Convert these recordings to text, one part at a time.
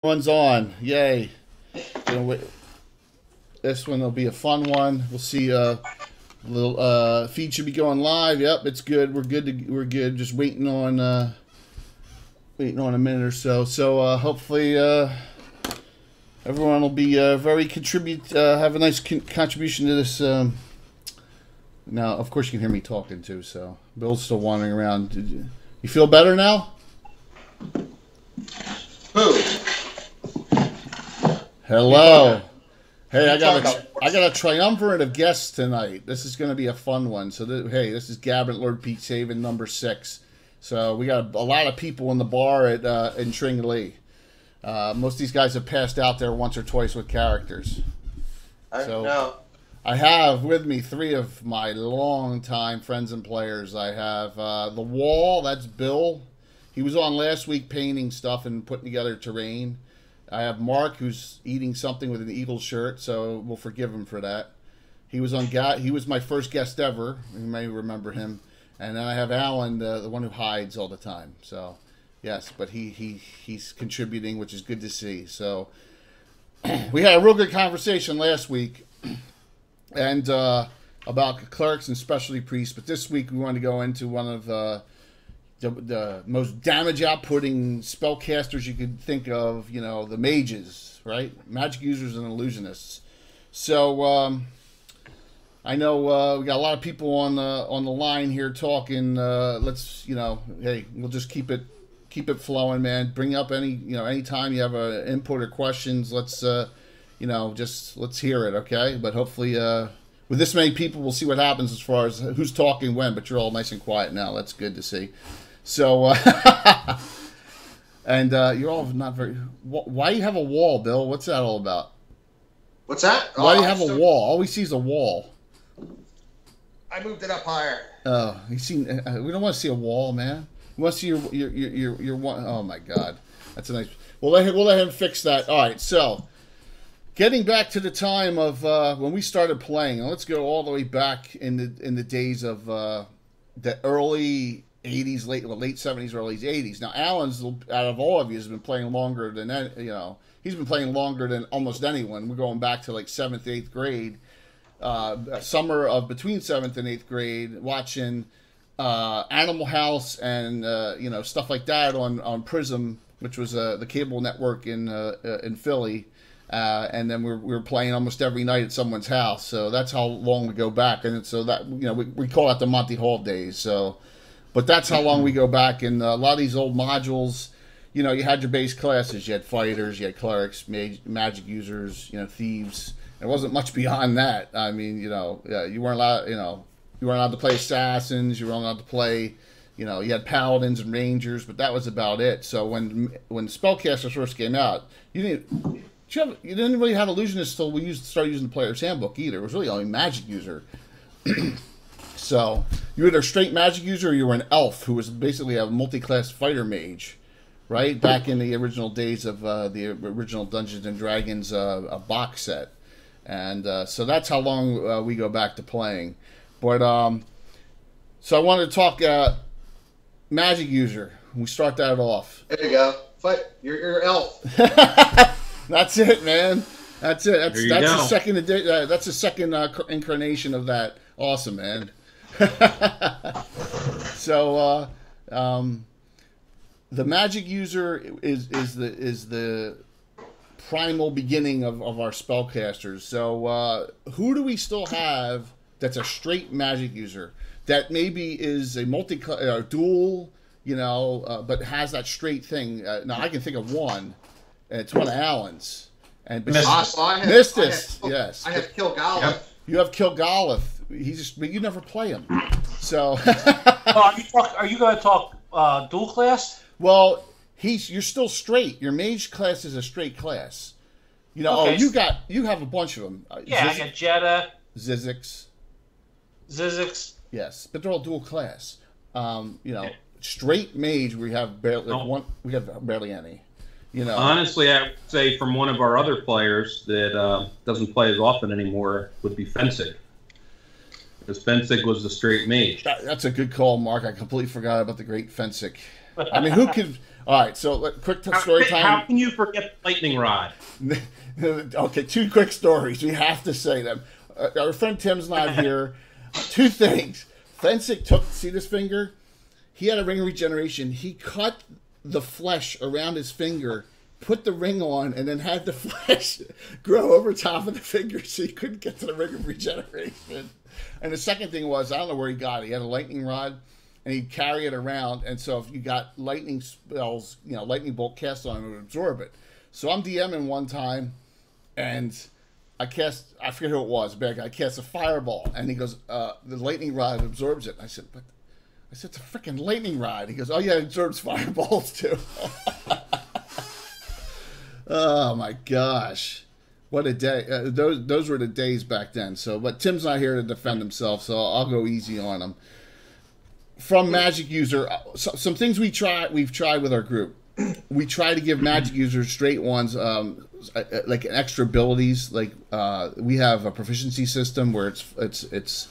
One's on. Yay. This one will be a fun one. We'll see. Little feed should be going live. Yep, it's good. We're good. We're good. Just waiting on a minute or so. So hopefully everyone will be have a nice contribution to this. Now, of course, you can hear me talking too. So Bill's still wandering around. You feel better now? Who? Hello. Hey, I got a triumvirate of guests tonight. This is going to be a fun one. So, hey, this is Gabbin, Lord Pete Saban, number 6. So we got a lot of people in the bar at in Tringley. Most of these guys have passed out there once or twice with characters. I know. I have with me 3 of my longtime friends and players. I have the Wall. That's Bill. He was on last week painting stuff and putting together terrain. I have Mark, who's eating something with an Eagles shirt, so we'll forgive him for that. He was he was my first guest ever. You may remember him. And then I have Alan, the one who hides all the time. So, yes, but he's contributing, which is good to see. So, we had a real good conversation last week, and about clerics and specialty priests. But this week we wanted to go into one of the most damage outputting spellcasters you could think of, you know, the mages, right? Magic users and illusionists. So I know we got a lot of people on the line here talking. Let's, hey, we'll just keep it flowing, man. Bring up anytime you have an input or questions. Let's let's hear it, okay? But hopefully with this many people, we'll see what happens as far as who's talking when. But you're all nice and quiet now. That's good to see. So, and you're all not very. Why do you have a wall, Bill? What's that all about? What's that? Why do you have a wall? All we see is a wall. I moved it up higher. Oh, we don't want to see a wall, man. We want to see your one. Oh my God, that's a nice. We'll let him fix that. All right, so getting back to the time of when we started playing, and let's go all the way back in the days of the early 80s, late 70s, early 80s. Now, Alan's, out of all of you, has been playing longer than, he's been playing longer than almost anyone. We're going back to like 7th, 8th grade, summer of between 7th and 8th grade, watching Animal House and, stuff like that on Prism, which was the cable network in Philly. And then we were playing almost every night at someone's house. So that's how long we go back. And so that, we call that the Monty Hall days. So, but that's how long we go back. And a lot of these old modules, you had your base classes. You had fighters, you had clerics, magic users, thieves. There wasn't much beyond that. I mean, you weren't allowed, you weren't allowed to play assassins. You weren't allowed to play, you had paladins and rangers, but that was about it. So when Spellcasters first came out, you didn't really have illusionists until we started using the player's handbook either. It was really only magic user. So you were either a straight magic user or you were an elf who was basically a multi-class fighter mage, right? Back in the original days of the original Dungeons and Dragons box set. And so that's how long we go back to playing. But so I wanted to talk magic user. We start that off. There you go. Fight. You're elf. That's it, man. That's it. That's the second. That's the second incarnation of that. Awesome, man. So the magic user is the primal beginning of our spellcasters. So who do we still have that's a straight magic user that maybe is a dual, but has that straight thing? Now I can think of one. It's one of Alan's. And Mistis, yes. I have Kilgalith. Yep. You have Kilgalith. But you never play him. So. Are you going to talk dual class? Well, you're still straight. Your mage class is a straight class. Okay. You have a bunch of them. Yeah, I got Jetta, Zizix. Yes, but they're all dual class. Straight mage we have barely any. Honestly, I would say from one of our other players that doesn't play as often anymore would be Fensig. Because Fensig was the straight mage. That's a good call, Mark. I completely forgot about the great Fensig. I mean, who could? All right, so quick story time. How can you forget lightning rod? Okay, 2 quick stories. We have to say them. Our friend Tim's not here. 2 things. Fensick see this finger? He had a ring of regeneration. He cut the flesh around his finger, put the ring on, and then had the flesh grow over top of the finger so he couldn't get to the ring of regeneration. And the second thing was, I don't know where he got it. He had a lightning rod, and he'd carry it around. And so if you got lightning spells, lightning bolt cast on it, would absorb it. So I'm DMing one time, and I forget who it was, bad guy. I cast a fireball, and he goes, the lightning rod absorbs it. I said, it's a freaking lightning rod. He goes, oh yeah, it absorbs fireballs too. Oh my gosh. What a day. Those were the days back then. So, but Tim's not here to defend himself, so I'll go easy on him. From Magic User, some things we've tried with our group. We try to give Magic users straight ones, like extra abilities. Like we have a proficiency system where it's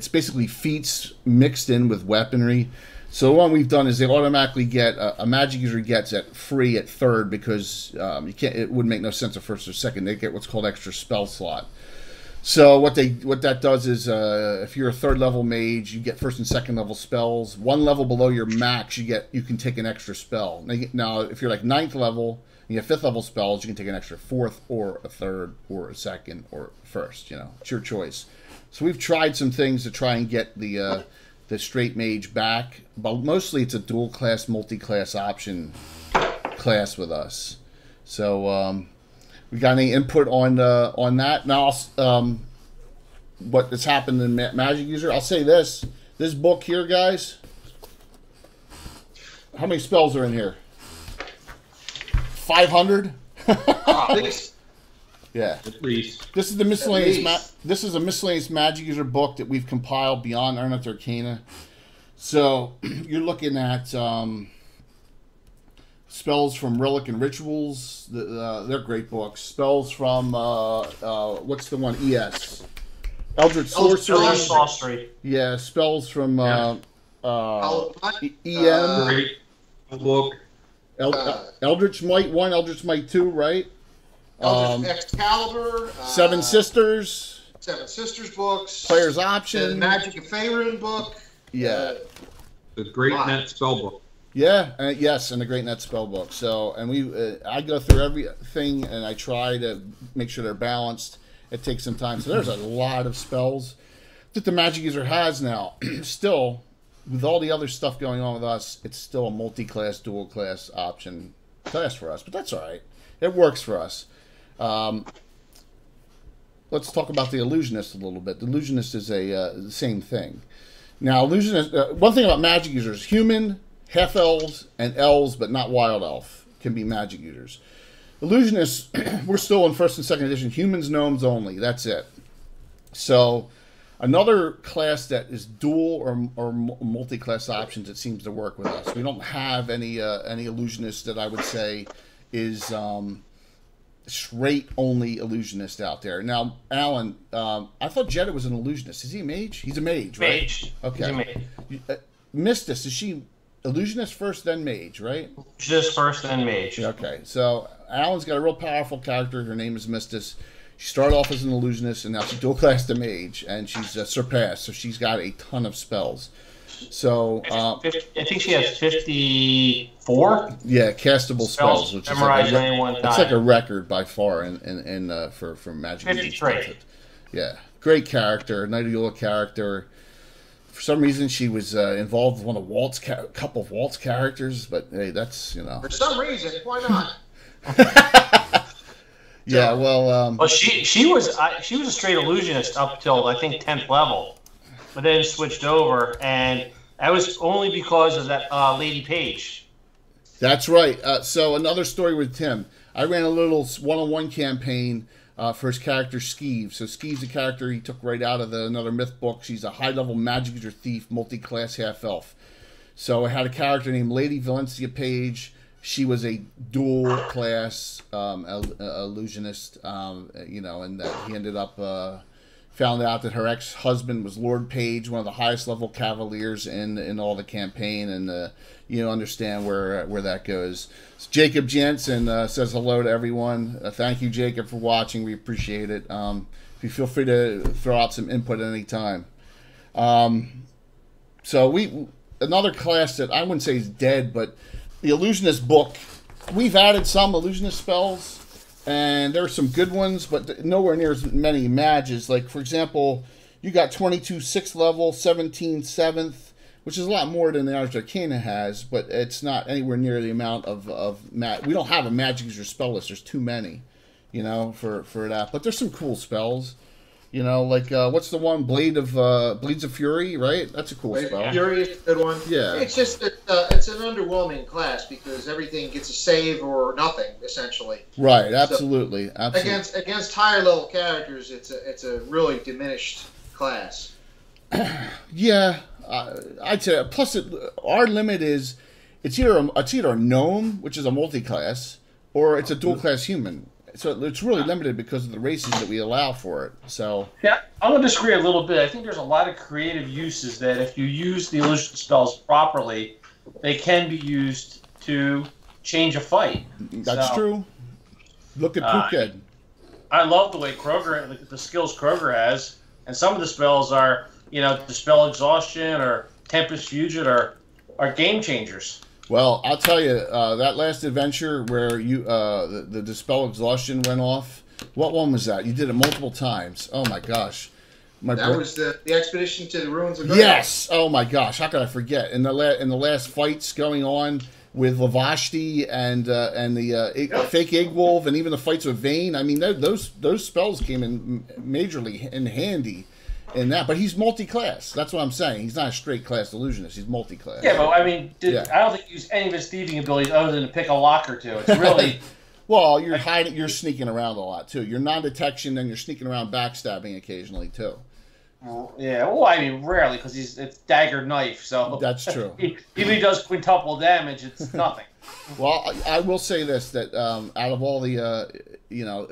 basically feats mixed in with weaponry. So what we've done is they automatically get a Magic user gets it free at 3rd because you can't. It would make no sense at 1st or 2nd. They get what's called extra spell slot. So what that does is if you're a 3rd level mage, you get 1st and 2nd level spells. 1 level below your max, you can take an extra spell. Now if you're like 9th level, and you have 5th level spells, you can take an extra 4th or a 3rd or a 2nd or 1st. It's your choice. So we've tried some things to try and get the straight mage back, but mostly it's a dual class, multi-class option class with us. So we got any input on that? Now, what has happened in Magic User? I'll say this book here, guys. How many spells are in here? 500. Yeah. At least. This is the miscellaneous. This is a miscellaneous Magic User book that we've compiled beyond Unearthed Arcana. So you're looking at spells from Relic and Rituals. They're great books. Spells from what's the one? ES. Eldritch Sorcery. Yeah. Spells from EM. Great book. Eldritch Might 1, Eldritch Might 2, right? Eldritch Excalibur, Seven Sisters books, Player's Option, the Magic of Faerun book, the Great Net spell book. Yeah, yes, and the Great Net spell book. So, and I go through everything and I try to make sure they're balanced. It takes some time. So there's a lot of spells that the Magic User has now. Still, with all the other stuff going on with us, it's still a multi-class, dual-class option class for us. But that's all right. It works for us. Let's talk about the Illusionist a little bit. The Illusionist is the same thing. Now, Illusionist. One thing about Magic users: human, half elves, and elves, but not wild elf, can be Magic users. Illusionists, we're still in 1st and 2nd edition. Humans, gnomes only. That's it. So, another class that is dual or multi-class options, it seems to work with us. We don't have any Illusionist that I would say is straight only Illusionist out there. Now, Alan, I thought Jetta was an Illusionist. Is he a mage? He's a mage, right? Mage. Okay. He's a mage. Mistis, is she Illusionist first, then mage, right? Just first, then mage. Okay, so Alan's got a real powerful character. Her name is Mistis. She started off as an Illusionist, and now she's dual class to mage, and she's surpassed, so she's got a ton of spells. So I think she has 54. Yeah, castable spells, which is like it's like a record by far for Magic. 53. Yeah, great character, Knight of Yula character. For some reason, she was involved with one of Walt's couple of Walt's characters, but hey, that's For some reason, why not? Yeah, well. Well, she was a straight Illusionist up till I think 10th level. But then switched over, and that was only because of that Lady Page. That's right. So another story with Tim. I ran a little one-on-one campaign for his character Skeeve. So Skeeve's a character he took right out of another myth book. She's a high-level Magic user thief, multi-class half-elf. So I had a character named Lady Valencia Page. She was a dual-class illusionist, and that he ended up... found out that her ex-husband was Lord Page, one of the highest level cavaliers in all the campaign, and you understand where that goes. So Jacob Jensen says hello to everyone. Thank you, Jacob, for watching. We appreciate it. If you feel free to throw out some input at any time. So another class that I wouldn't say is dead, but the Illusionist book. We've added some Illusionist spells. And there are some good ones, but nowhere near as many mages. Like, for example, you got 22 6th level, 17 7th, which is a lot more than the Ars Arcana has, but it's not anywhere near the amount of we don't have a magic user spell list. There's too many, for that. But there's some cool spells. Like, what's the one? Bleeds of Fury, right? That's a cool spell. Fury is a good one. Yeah. It's just that it's an underwhelming class because everything gets a save or nothing, essentially. Right, absolutely. So Absolutely. Against higher level characters, it's a really diminished class. Yeah, I'd say. Plus, our limit is it's either a gnome, which is a multi-class, or it's a dual-class human. So it's really limited because of the races that we allow for it. So yeah, I'm going to disagree a little bit. I think there's a lot of creative uses that if you use the illusion spells properly, they can be used to change a fight. That's true. Look at Phuket. I love the way Kroger, the skills Kroger has, and some of the spells are, Dispel Exhaustion or Tempest Fugit are game changers. Well, I'll tell you, that last adventure where you the Dispel Exhaustion went off, what one was that? You did it multiple times. Oh, my gosh. That was the expedition to the ruins of Grail. Yes! Oh, my gosh. How could I forget? In the last fights going on with Lavashti and the fake Egg Wolf and even the fights with Vayne, I mean, those spells came in majorly in handy. In that, but he's multi-class. That's what I'm saying. He's not a straight class illusionist. He's multi-class. Yeah, but I mean, I don't think he used any of his thieving abilities other than to pick a lock or two. It's really well, you're hiding. You're sneaking around a lot too. You're non-detection, and you're sneaking around, backstabbing occasionally too. Yeah, well, I mean, rarely because it's dagger knife. So that's true. Even if he does quintuple damage, it's nothing. Well, I will say this: that out of all the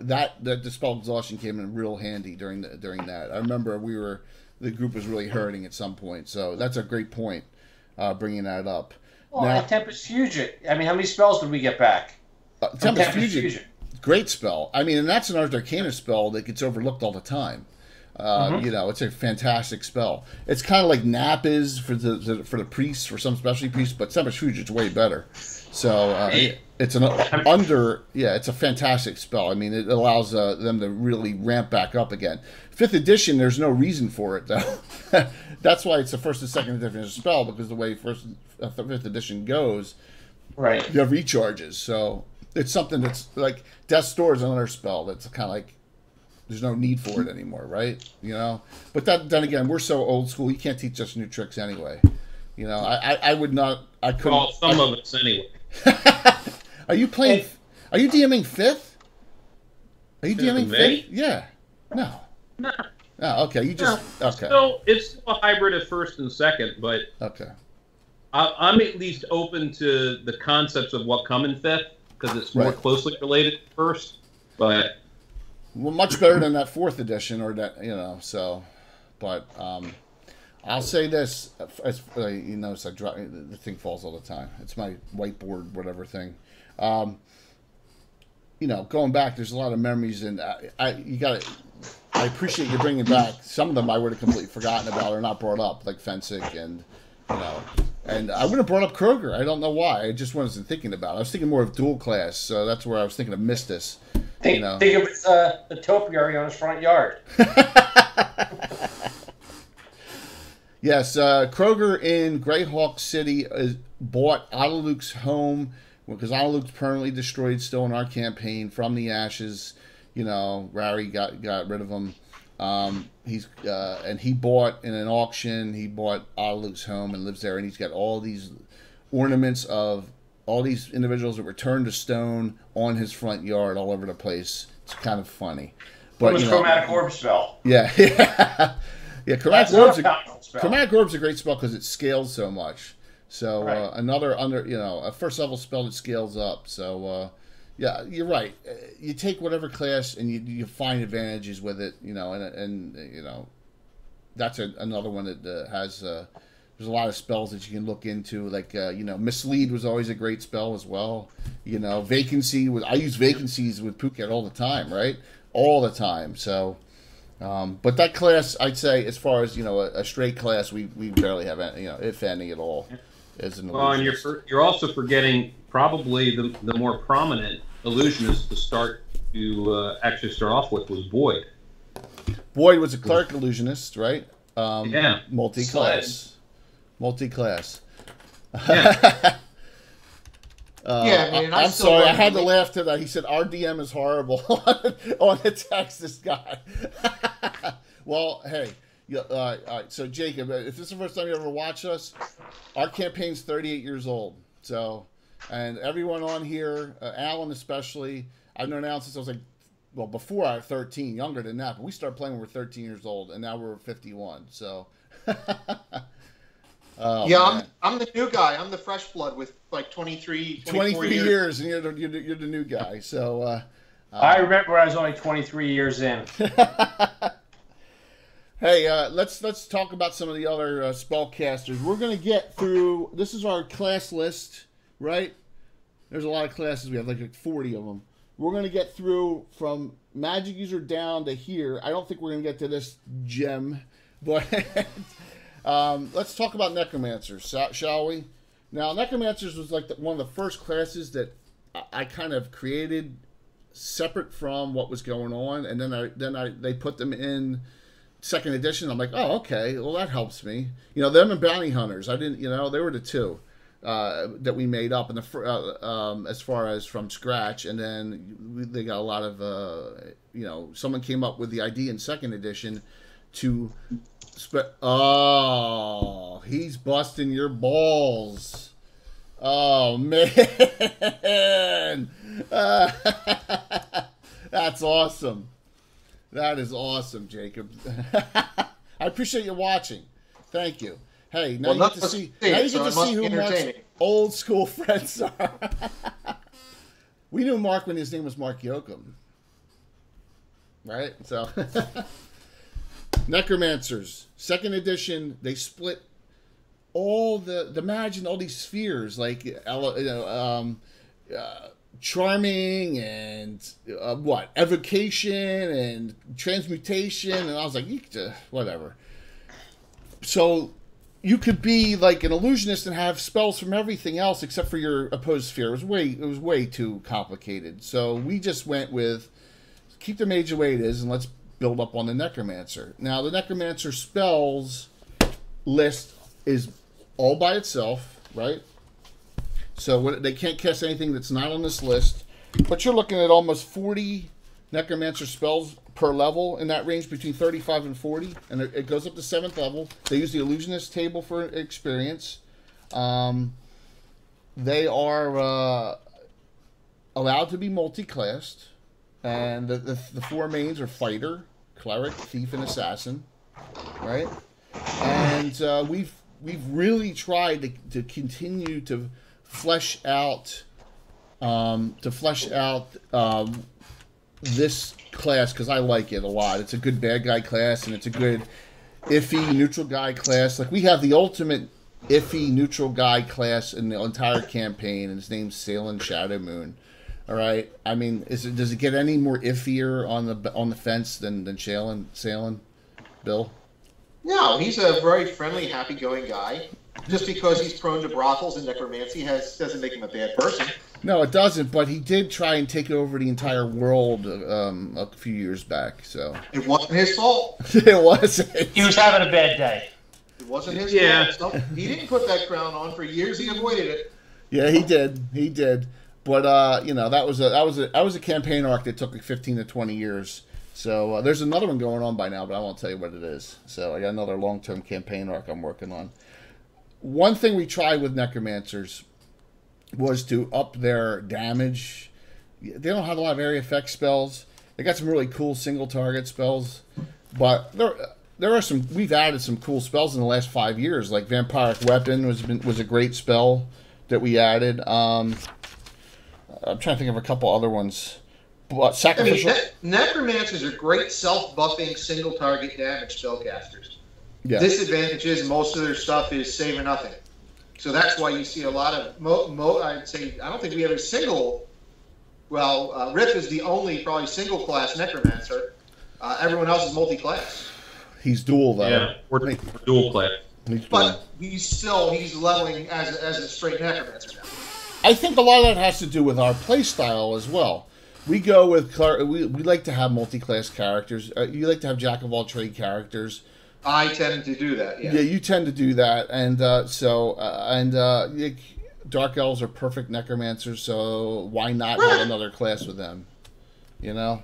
that Dispel Exhaustion came in real handy during that. I remember the group was really hurting at some point, so that's a great point, bringing that up. Well, now, Tempest Fugit. I mean, how many spells did we get back? Tempest Fugit, great spell. I mean, and that's an Ars Arcana spell that gets overlooked all the time. It's a fantastic spell. It's kind of like Nap is for the priests, for some specialty priests, but Tempest Fugit's way better. So it's it's a fantastic spell. I mean, it allows them to really ramp back up again. 5th edition, there's no reason for it though. That's why it's the 1st and 2nd edition spell, because the way 5th edition goes, right? You have recharges, so it's something that's like Death's Door is another spell that's kind of like there's no need for it anymore, right? But then again, we're so old school. You can't teach us new tricks anyway. I would not. I couldn't. Well, some of us anyway. Are you playing? Are you DMing 5th? Are you DMing 5th? Yeah. No. No. Oh, okay. You just okay. So it's still a hybrid of 1st and 2nd, but okay. I'm at least open to the concepts of what come in 5th because it's more closely related to 1st. But much better than that 4th edition or that So, but I'll say this: you notice the thing falls all the time. It's my whiteboard, whatever thing. Going back, there's a lot of memories, and I appreciate you bringing back some of them. I would have completely forgotten about or not brought up, like Fensick and and I would have brought up Kroger. I don't know why. I just wasn't thinking about it. I was thinking more of dual class, so that's where I was thinking of Mistis. Think of the topiary on his front yard. Yes, Kroger in Greyhawk City bought Alaluk's home because Alaluk's permanently destroyed still in our campaign from the ashes. Rari got rid of him. And he bought in an auction. He bought Alaluk's home and lives there, and he's got all these ornaments of all these individuals that were turned to stone on his front yard all over the place. It's kind of funny. But it was Chromatic Orb spell. Yeah. Yeah, Chromatic Orb's a great spell because it scales so much. So another a first level spell that scales up. So Yeah, you're right. You take whatever class and you find advantages with it, and that's another one that has. There's a lot of spells that you can look into, like mislead was always a great spell as well. Vacancy I use vacancies with Phuket all the time, right? All the time. So, but that class, I'd say, as far as a straight class, we barely have any, if any at all. As an illusionist. And you're also forgetting probably the more prominent illusionist to actually start off with was Boyd. Boyd was a cleric illusionist, right? Yeah. Multi-class. Yeah. I'm sorry, I had to laugh to that. He said, "Our DM is horrible" on the text. This guy. Well, hey, all right. So, Jacob, if this is the first time you ever watch us, our campaign's 38 years old. So, and everyone on here, Alan especially, I've known Alan since I was before I was 13, younger than that. But we started playing when we were 13 years old, and now we're 51. So. Yeah, I'm the new guy. I'm the fresh blood with 23 years, and you're the new guy. So I remember I was only 23 years in. Hey, let's talk about some of the other spellcasters. We're gonna get through. This is our class list, right? There's a lot of classes. We have like 40 of them. We're gonna get through from magic user down to here. I don't think we're gonna get to this gem, but. Let's talk about necromancers, shall we? Now, necromancers was like one of the first classes that I kind of created separate from what was going on, and then they put them in second edition. I'm like, oh, okay, well that helps me. Them and bounty hunters. I didn't, they were the two that we made up in the as far as from scratch, and then they got a lot of someone came up with the idea in second edition to. Oh, he's busting your balls. Oh, man. That's awesome. That is awesome, Jacob. I appreciate you watching. Thank you. Hey, now you get to see who Mark's old school friends are. We knew Mark when his name was Mark Yoakum. Right? So... Necromancers, second edition. They split all imagine all these spheres like charming and evocation and transmutation, and I was like, whatever. So you could be like an illusionist and have spells from everything else except for your opposed sphere. It was way too complicated. So we just went with keep the mage the way it is, and let's build up on the necromancer. Now the necromancer spells list is all by itself, right? So they can't cast anything that's not on this list, but you're looking at almost 40 necromancer spells per level, in that range between 35 and 40, and it goes up to 7th level. They use the illusionist table for experience. They are allowed to be multi-classed. And the four mains are fighter, cleric, thief, and assassin, right? And we've really tried to continue to flesh out this class because I like it a lot. It's a good bad guy class, and it's a good iffy neutral guy class. Like we have the ultimate iffy neutral guy class in the entire campaign, and his name's Sailing Shadow Moon. All right. I mean, does it get any more iffier on the fence than sailing, Bill? No, he's a very friendly, happy-going guy. Just because he's prone to brothels and necromancy doesn't make him a bad person. No, it doesn't. But he did try and take over the entire world a few years back. So it wasn't his fault. It wasn't. He was having a bad day. It wasn't his fault. So he didn't put that crown on for years. He avoided it. Yeah, he did. He did. But that was a campaign arc that took like 15 to 20 years. So there's another one going on by now, but I won't tell you what it is. So I got another long-term campaign arc I'm working on. One thing we tried with necromancers was to up their damage. They don't have a lot of area effect spells. They got some really cool single target spells, but there are some. We've added some cool spells in the last 5 years, like Vampiric Weapon was a great spell that we added. I'm trying to think of a couple other ones. But sacrificial. Necromancers are great self-buffing, single-target damage spellcasters. Yeah. Disadvantage is most of their stuff is save or nothing. So that's why you see a lot of. I'd say I don't think we have a single. Well, Riff is the only probably single-class necromancer. Everyone else is multi-class. He's dual though. Yeah, we're dual class. But he's leveling as a straight necromancer now. I think a lot of that has to do with our play style as well. We go with we like to have multi-class characters. You like to have jack of all trade characters. I tend to do that. Yeah. Yeah, you tend to do that, and Dark Elves are perfect necromancers. So why not have another class with them? You know.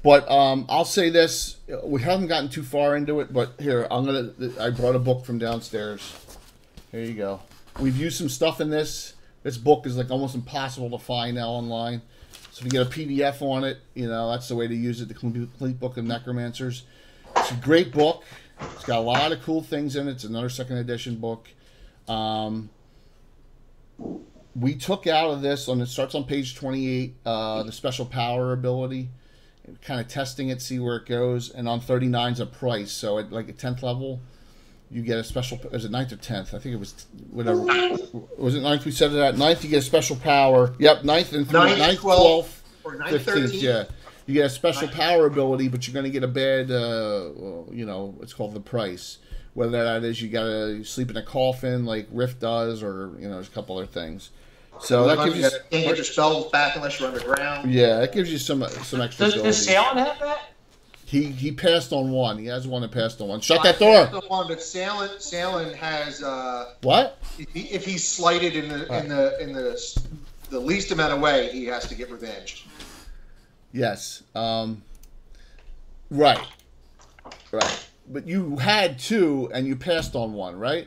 But I'll say this: we haven't gotten too far into it, but here I brought a book from downstairs. Here you go. We've used some stuff in this. This book is like almost impossible to find now online. So if you get a PDF on it, that's the way to use it. The complete book of necromancers. It's a great book. It's got a lot of cool things in it. It's another second edition book. We took out of this it starts on page 28. The special power ability. Kind of testing it, see where it goes, and on 39 is a price. So at like a 10th level, you get a special. Was it 9th or 10th? I think it was whatever. Was it 9th? We said it at 9th. You get a special power. Yep, 9th and 9th, 12th, or 9th, 15th. Yeah, you get a special power ability, but you're going to get a bad. It's called the price. Whether that is you got to sleep in a coffin like Rift does, or there's a couple other things. So that gives you can't get your spells back unless you're underground. Yeah, that gives you some extra. Does Salem have that? He passed on one. He has one that passed on one. Shut that door. But Salem has what? If he's slighted in the least amount of way, he has to get revenge. Yes. Right. But you had two, and you passed on one, right?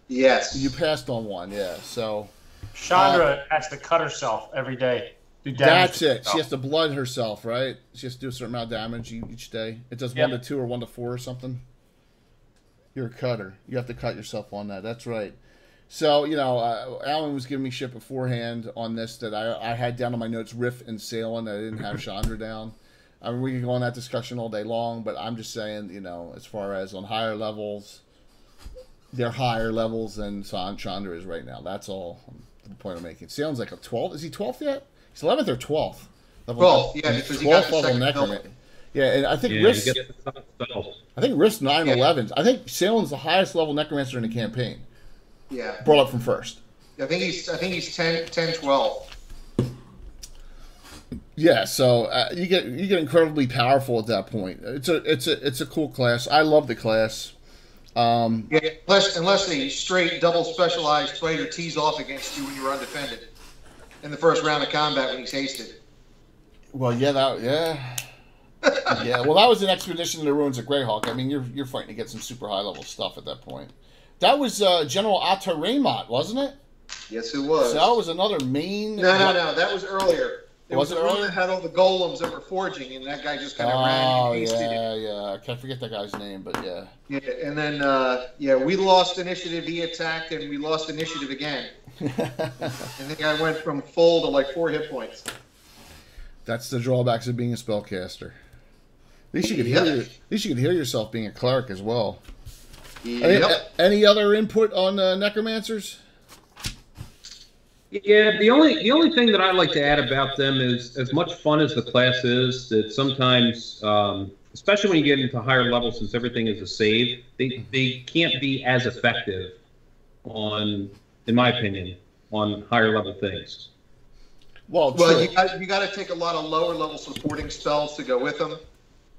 Yes. You passed on one. Yeah. So. Chandra has to cut herself every day. That's it. She has to blood herself, right? She has to do a certain amount of damage each day. It does 1 to 2 or 1 to 4 or something. You're a cutter. You have to cut yourself on that. That's right. So, Alan was giving me shit beforehand on this that I had down on my notes Riff and Salem. I didn't have Chandra down. I mean, we could go on that discussion all day long, but I'm just saying, as far as on higher levels, they're higher levels than Chandra is right now. That's all. The point I'm making. Sounds like a 12th. Is he 12th yet? He's 11th or 12th? 12th, yeah, because he got the second necromancer. Yeah, and I think Riff's 9/11. I think Salem's the highest level necromancer in the campaign. Yeah. Brought up from first. I think he's 10, 12. Yeah, so you get incredibly powerful at that point. It's a cool class. I love the class. Unless a straight double specialized fighter tees off against you when you're undefended in the first round of combat when he's hasted. Well, yeah. Well, that was an expedition in the ruins of Greyhawk. I mean, you're fighting to get some super high level stuff at that point. That was General Atta Raymont, wasn't it? Yes, it was. So that was another main. No. That was earlier. There was the one that had all the golems that were forging, and that guy just kind of ran and hasted it. Yeah. I can't forget that guy's name, but yeah. Yeah, and then, we lost initiative, he attacked, and we lost initiative again. I think I went from full to like 4 hit points. That's the drawbacks of being a spellcaster. At least you could heal yourself being a cleric as well. Yep. Any other input on necromancers? Yeah, the only thing that I like to add about them is, as much fun as the class is, that sometimes, especially when you get into higher levels, since everything is a save, they can't be as effective in my opinion, on higher level things. Well, you got to take a lot of lower level supporting spells to go with them.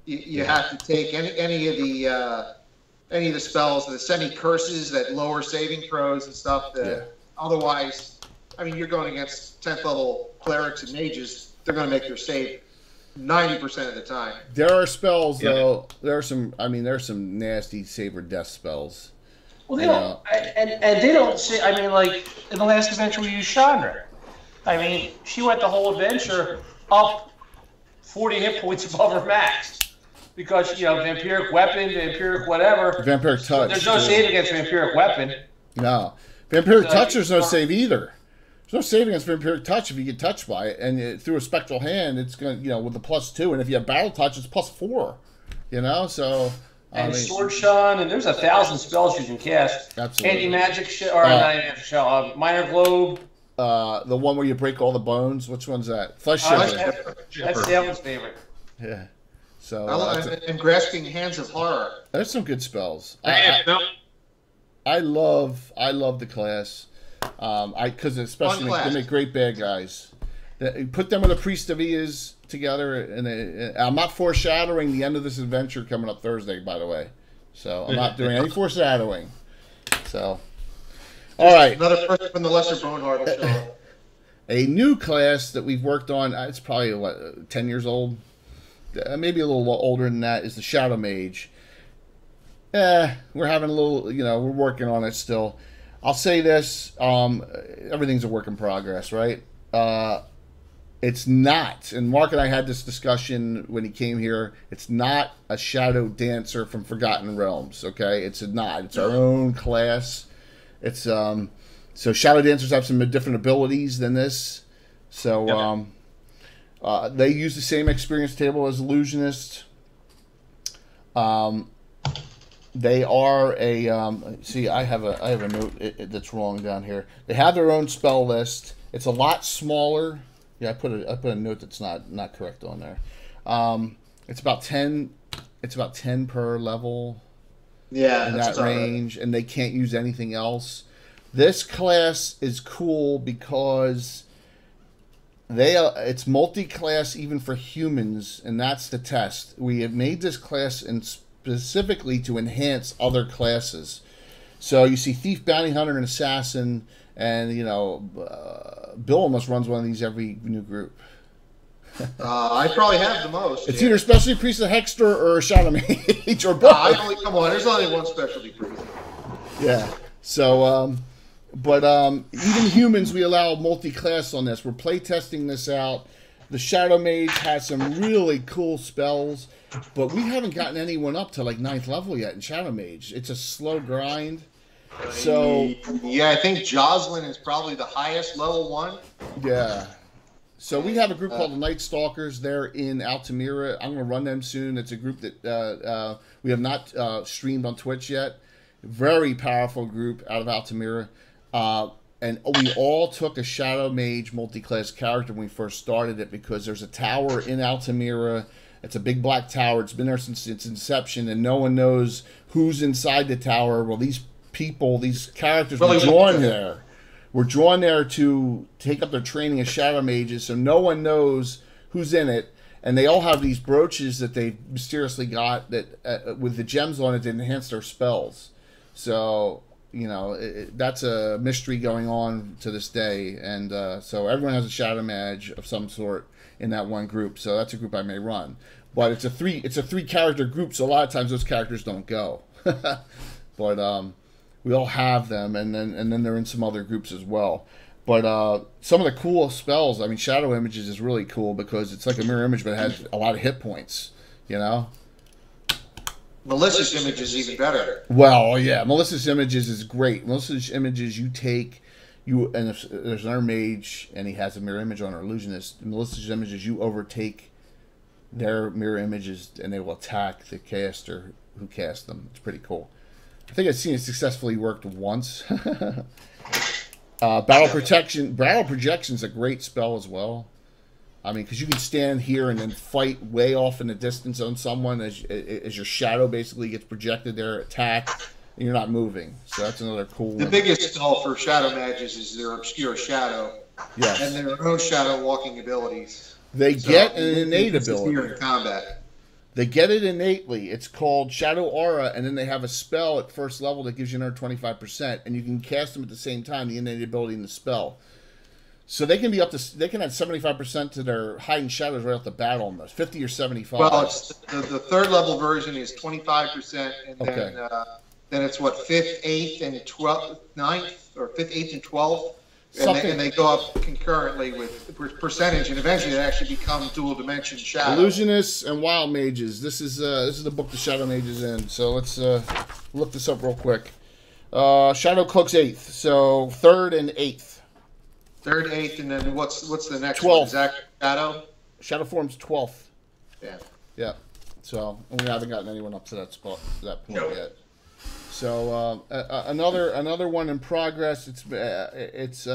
You have to take any of the spells that send any curses that lower saving throws and stuff. Otherwise. I mean, you're going against 10th level clerics and mages. They're going to make their save 90% of the time. There are spells, though. There are some nasty save or death spells. Well, they don't, and they don't say. I mean, like in the last adventure we used Chandra. I mean, she went the whole adventure up 40 hit points above her max because vampiric weapon, vampiric whatever. Vampiric touch. There's no save against vampiric weapon. No, vampiric touch. There's no save either. There's no saving against vampiric touch if you get touched by it, and through a spectral hand, it's going to, with the +2, and if you have battle touch, it's +4. So. And Sword Shun, and there's 1,000 spells you can cast. Absolutely. Anti-magic shell, or not anti-magic shell, Minor Globe. The one where you break all the bones. Which one's that? Flesh Shiver. That's Dalen's favorite. Yeah. So. And Grasping Hands of Horror. There's some good spells. I love the class. Because especially they make great bad guys. Put them with a Priest of Ias together, and I'm not foreshadowing the end of this adventure coming up Thursday, by the way. So I'm not doing any foreshadowing. So, all right. Another person from the Lesser Boneheart will show up. A new class that we've worked on. It's probably 10 years old, maybe a little older than that. Is the Shadow Mage. We're having a little. We're working on it still. I'll say this. Everything's a work in progress, right? It's not, and Mark and I had this discussion when he came here, it's not a Shadow Dancer from Forgotten Realms, okay? It's not. It's our own class. It's, so Shadow Dancers have some different abilities than this. So, they use the same experience table as Illusionist. They are a, see, I have a note that's wrong down here. They have their own spell list. It's a lot smaller. Yeah, I put a note that's not correct on there. It's about 10. It's about 10 per level. Yeah, in that range, and they can't use anything else. This class is cool because it's multi-class even for humans, and that's the test. We have made this class specifically to enhance other classes. So you see Thief, Bounty Hunter, and Assassin. And, Bill almost runs one of these every new group. I probably have the most. It's either Specialty Priest, a Hexter, or a Shadow Mage, or both. Come on, there's only one Specialty Priest. Yeah. So, even humans, we allow multi-class on this. We're playtesting this out. The Shadow Mage has some really cool spells, but we haven't gotten anyone up to, 9th level yet in Shadow Mage. It's a slow grind. So yeah, I think Jocelyn is probably the highest level 1. Yeah. So we have a group called the Night Stalkers. They're in Altamira. I'm going to run them soon. It's a group that we have not streamed on Twitch yet. Very powerful group out of Altamira. And we all took a Shadow Mage multi-class character when we first started it because there's a tower in Altamira. It's a big black tower. It's been there since its inception, and no one knows who's inside the tower. Well, these characters were drawn there. We're drawn there to take up their training as Shadow Mages, so no one knows who's in it. And they all have these brooches that they mysteriously got that with the gems on it to enhance their spells. So, that's a mystery going on to this day. And so everyone has a Shadow Mage of some sort in that one group. So that's a group I may run. But it's a three character group, so a lot of times those characters don't go. But we all have them, and then they're in some other groups as well. But some of the cool spells, Shadow Images is really cool because it's like a mirror image, but it has a lot of hit points, Malicious Image is even better. Well, yeah, Malicious Images is great. Malicious Images, and if there's another mage, and he has a mirror image on or illusionist, Malicious Images, you overtake their mirror images, and they will attack the caster who cast them. It's pretty cool. I think I've seen it successfully worked once. Battle Projection is a great spell as well. Because you can stand here and then fight way off in the distance on someone as your shadow basically gets projected there, attack, and you're not moving. So that's another cool one. The biggest spell for Shadow Mages is their Obscure Shadow. Yes. And their own shadow walking abilities. They get an innate ability. Here in combat. They get it innately. It's called Shadow Aura, and then they have a spell at first level that gives you another 25%, and you can cast them at the same time, the innate ability in the spell. So they can be they can add 75% to their heightened shadows right off the bat almost, 50 or 75. Well, it's, the third level version is 25%, and then it's what, 5th, 8th, and 12th, 9th, or 5th, 8th, and 12th. And they go up concurrently with percentage, and eventually they actually become dual dimension shadow. Illusionists and Wild Mages. This is the book the Shadow Mages in. So let's look this up real quick. Shadow Cloak's 8th, so 3rd and 8th. 3rd, 8th, and then what's the next 12th. one? Is that Shadow? Shadow form's 12th. Yeah. Yeah. So and we haven't gotten anyone up to that spot, that point Nope. yet. So another one in progress. It's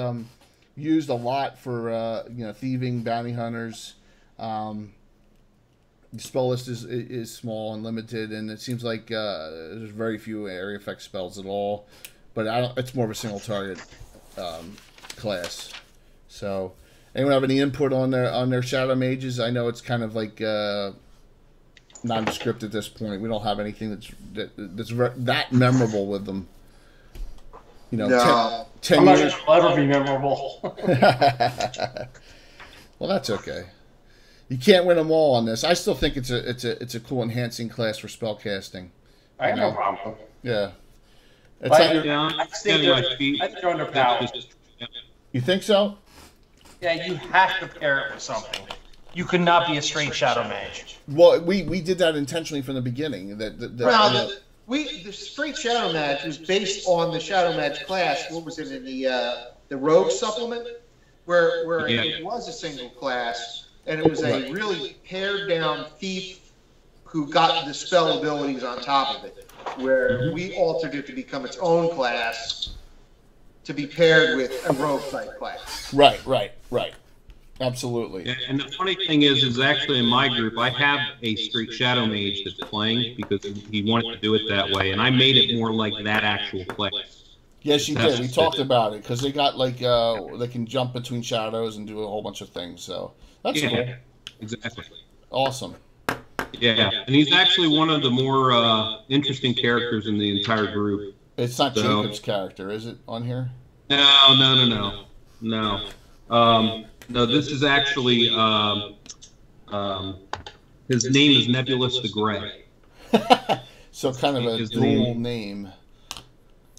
used a lot for thieving, bounty hunters. The spell list is small and limited, and it seems like there's very few area effect spells at all. But it's more of a single target class. So, anyone have any input on their shadow mages? I know it's kind of like nondescript at this point. We don't have anything that's that memorable with them. No. 10 I'm not years. sure it'll ever be memorable. Well, that's okay. You can't win them all on this. I still think it's a cool enhancing class for spellcasting. I have no problem. Yeah. It's But like, I think they're underpowered. you think so? Yeah, you have to pair it with something. You could not be a straight shadow mage. Well, we did that intentionally from the beginning. The straight Shadow Mage was based on the Shadow Mage class. What was it in the Rogue supplement, where it was a single class, and it was a really pared down thief who got the spell abilities on top of it. Where we altered it to become its own class, to be paired with a rogue type class. Right. Absolutely. And the funny thing is actually in my group, I have a straight shadow mage that's playing because he wanted to do it that way, and I made it more like that actual class. Yes, you did. We talked about it because they got they can jump between shadows and do a whole bunch of things. So that's cool. Exactly. Awesome. Yeah, and he's actually one of the more interesting characters in the entire group. It's not Jacob's character, is it, on here? No. No, this is actually his name is Nebulous the Gray. So kind of a dual name.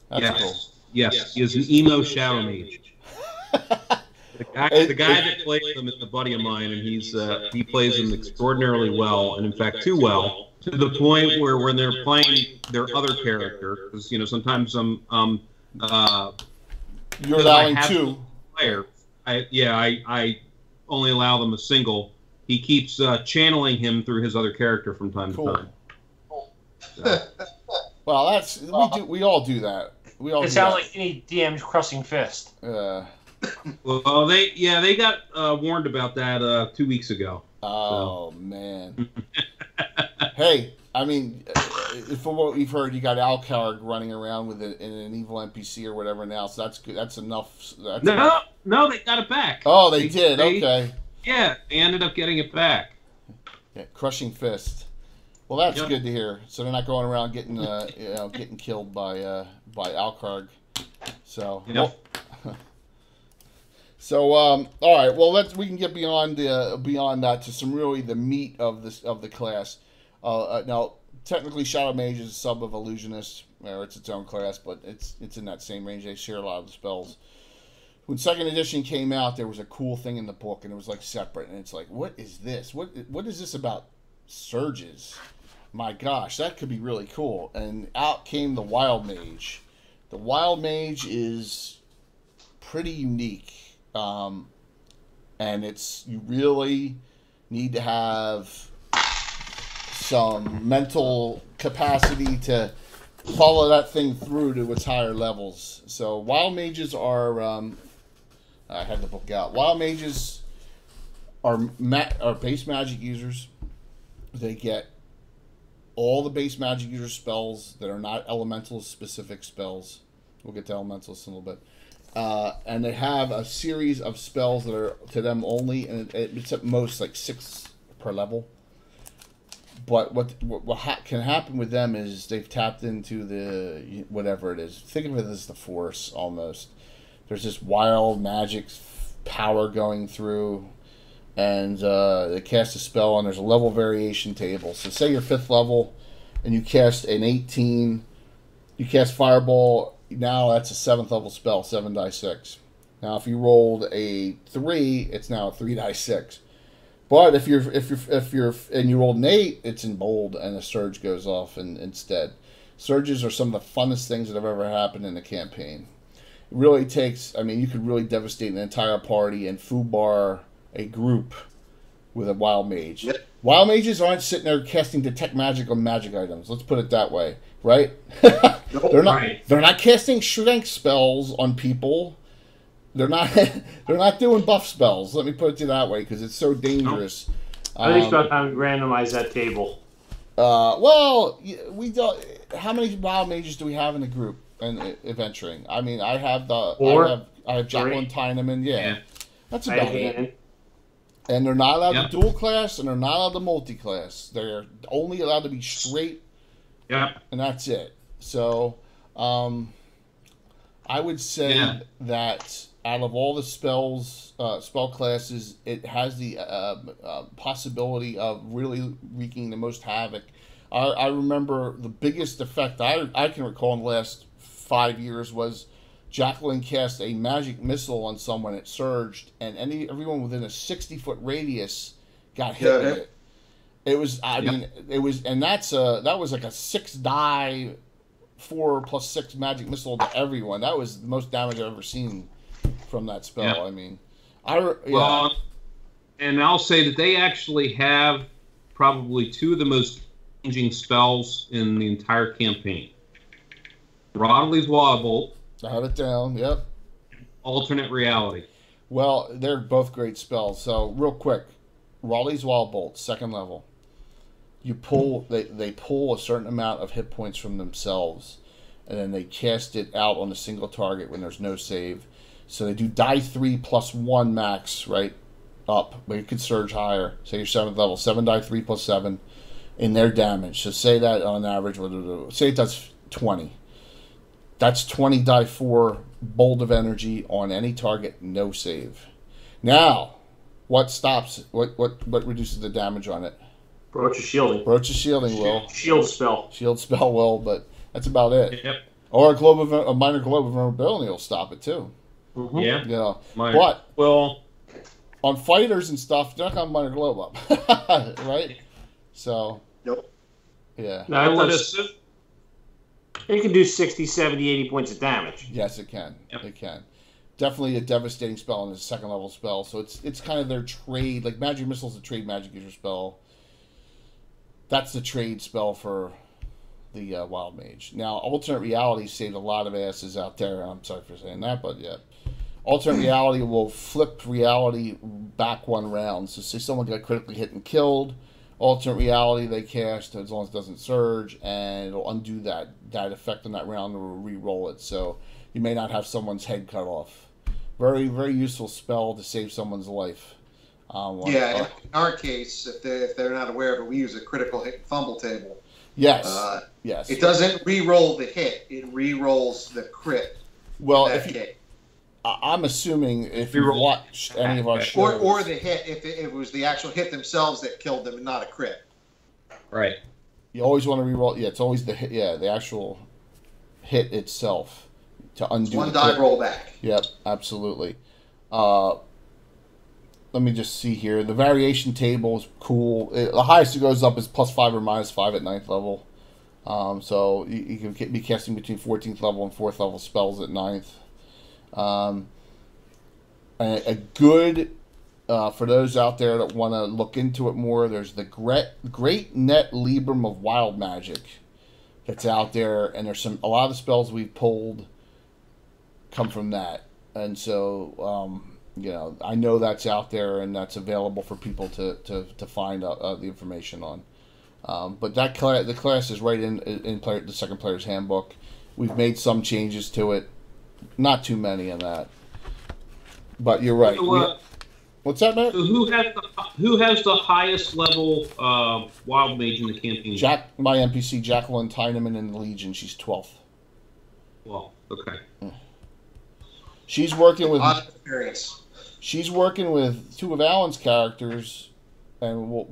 That's cool. Yes, he is an emo shadow mage. The guy that plays them is a buddy of mine, and he plays them extraordinarily well, and in fact too well, to the point where when they're playing their other character, because sometimes you're allowing two player. I only allow them a single. He keeps channeling him through his other character from time to time. So. Well, we all do that. It sounds like any DM's crossing fist. Well, they got warned about that 2 weeks ago. Oh man. Hey, I mean, from what we've heard, you got Alcarg running around with an evil NPC or whatever now, so that's good. That's enough. No, they got it back. Oh, they did. Okay. Yeah, they ended up getting it back. Yeah, crushing fist. Well, that's good to hear. So they're not going around getting getting killed by Alcarg. So. Yep. So all right, well we can get beyond that to some really the meat of the class. Now technically Shadow Mage is a sub of Illusionist, or it's its own class, but it's in that same range. They share a lot of the spells. When 2nd edition came out, there was a cool thing in the book, and it was like separate, and it's like, what is this? What is this about surges? My gosh, that could be really cool. And out came the Wild Mage. The Wild Mage is pretty unique. And you really need to have some mental capacity to follow that thing through to its higher levels. So wild mages are, I had the book out. Wild mages are base magic users. They get all the base magic user spells that are not elemental specific spells. We'll get to elementals in a little bit. And they have a series of spells that are to them only, and it's at most like 6 per level. But what can happen with them is they've tapped into the whatever it is. Think of it as the Force almost. There's this wild magic power going through, and they cast a spell, and there's a level variation table. So say you're 5th level, and you cast an 18. You cast Fireball. Now that's a 7th level spell, 7 die 6. Now if you rolled a 3, it's now a 3 die 6. But if you're and you rolled an 8, it's in bold, and a surge goes off instead. Surges are some of the funnest things that have ever happened in a campaign. really takes. I mean, you could really devastate an entire party and foobar a group with a wild mage. Yep. Wild mages aren't sitting there casting detect magic on magic items. Let's put it that way, right? They're not. Right. They're not casting strength spells on people. They're not. They're not doing buff spells. Let me put it to you that way because it's so dangerous. I think it's about time we randomize that table. Well, we don't. How many wild mages do we have in the group and adventuring? I mean, I have the. Four? I have Jacqueline Tyneman. Yeah, that's about it. And And they're not allowed to dual class, and they're not allowed to multi-class. They're only allowed to be straight, and that's it. So, I would say that out of all the spell classes, it has the possibility of really wreaking the most havoc. I remember the biggest effect I can recall in the last 5 years was Jacqueline cast a magic missile on someone. It surged, and everyone within a 60-foot radius got hit with it. It was, I mean, it was, and that was like a 6-die, 4+6 magic missile to everyone. That was the most damage I've ever seen from that spell. I mean, well, and I'll say that they actually have probably 2 of the most changing spells in the entire campaign. Rodley's Wild Bolt. I have it down. Yep. Alternate Reality. Well, they're both great spells. So, real quick, Raleigh's Wild Bolt, 2nd level. You pull. They pull a certain amount of hit points from themselves, and then they cast it out on a single target when there's no save. So they do die 3 plus 1 max, right? Up, but you could surge higher. Say you're 7th level, 7 die 3 plus 7 in their damage. So say that on average, say it does 20. That's 20 die 4 bolt of energy on any target, no save. Now, what stops? What reduces the damage on it? Broach of Shielding. Broach of Shielding will. Shield spell. Shield spell will, but that's about it. Yep. Or a minor globe of vulnerability will stop it too. Mm-hmm. Yeah. You know, But on fighters and stuff, they're not gonna minor globe up, right? So. Nope. Yeah. No, it can do 60, 70, 80 points of damage. Yes, it can. Yep. It can. Definitely a devastating spell and it's a 2nd level spell. So it's kind of their trade. Like Magic Missile's a trade magic user spell. That's the trade spell for the Wild Mage. Now, Alternate Reality saved a lot of asses out there. I'm sorry for saying that, but yeah. Alternate Reality will flip reality back 1 round. So say someone got critically hit and killed. Alternate Reality they cast as long as it doesn't surge, and it'll undo that effect on that round and will re-roll it. So you may not have someone's head cut off. Very, very useful spell to save someone's life. In our case, if they're not aware of it, we use a critical hit fumble table. Yes. Yes. It doesn't re-roll the hit; it re-rolls the crit. Well, I'm assuming if you watched any of our shows, or the hit, if it was the actual hit themselves that killed them and not a crit. Right. You always want to re-roll. Yeah, it's always the hit. Yeah, the actual hit itself to undo. It's 1 die roll back. Yep, absolutely. Let me just see here. The variation table is cool. The highest it goes up is +5 or -5 at 9th level. So you can be casting between 14th level and 4th level spells at 9th. A good, for those out there that want to look into it more, there's the Great Net Librum of Wild Magic that's out there, and there's a lot of the spells we've pulled come from that. And so, I know that's out there and that's available for people to find the information on. But the class is right in the 2nd player's handbook. We've made some changes to it. Not too many in that, but you're right. What's that, Matt? So who has the highest level Wild Mage in the campaign? My NPC Jacqueline Tyneman in the Legion. She's 12th. Well, okay. She's working with. Experience. She's working with 2 of Alan's characters, and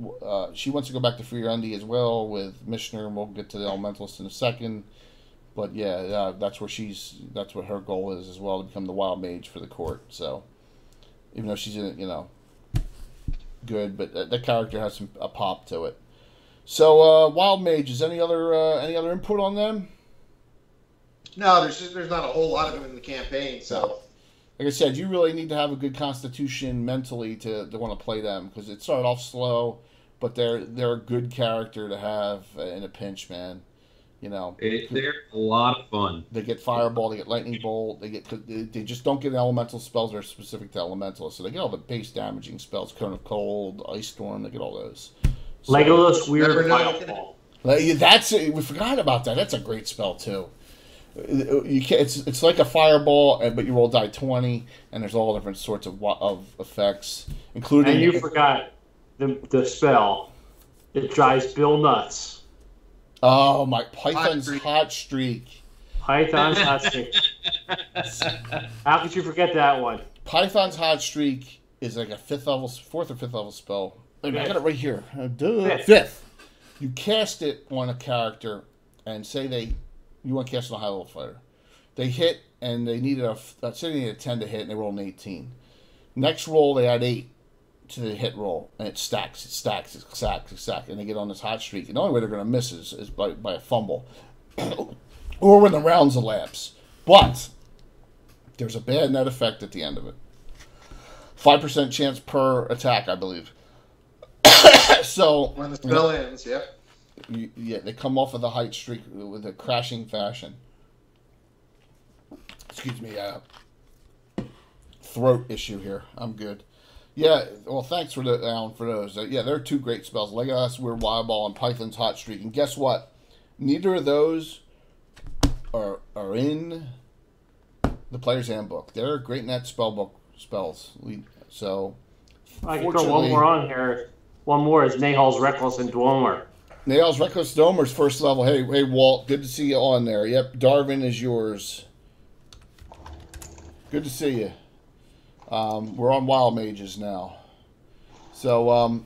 she wants to go back to Free Undy as well with Mishner, and we'll get to the Elementalist in a second. But yeah, that's what her goal is as well, to become the Wild Mage for the court. So, even though she's in it, good, but that character has a pop to it. So, Wild Mages, any other input on them? No, there's not a whole lot of them in the campaign. So, like I said, you really need to have a good constitution mentally to want to play them, because it started off slow, but they're a good character to have in a pinch, man. You know, they're a lot of fun. They get fireball, they get lightning bolt, they just don't get elemental spells that are specific to elementalists. So they get all the base damaging spells, Cone of Cold, Ice Storm, they get all those. So, Legolas Weird Fireball. That's we forgot about that. That's a great spell too. You can't, it's like a fireball, but you roll die 20, and there's all different sorts of effects, including. And you forgot the spell. It drives Bill nuts. Oh, my Python's Hot Streak. Python's Hot Streak. How could you forget that one? Python's Hot Streak is like a 4th or 5th level spell. I got it right here. Fifth. You cast it on a character, and say you want to cast it on a high level fighter. They hit, and they needed say they needed a 10 to hit, and they rolled an 18. Next roll, they had 8 to the hit roll, and it stacks, and they get on this hot streak. And the only way they're going to miss is by a fumble, or when the rounds elapse. But there's a bad net effect at the end of it. 5% chance per attack, I believe. So when the spell ends, yep. Yeah, they come off of the hot streak with a crashing fashion. Excuse me, throat issue here. I'm good. Yeah, well, thanks for Alan for those. Yeah, they're 2 great spells. Legolas Weird Wild Ball and Python's Hot Streak. And guess what? Neither of those are in the player's handbook. They're great net spellbook spells. So, I can throw one more on here. One more is Nahal's Reckless and Dwemer. Nahal's Reckless Dwemer's first level. Hey, Walt, good to see you on there. Yep, Darwin is yours. Good to see you. We're on Wild Mages now. So,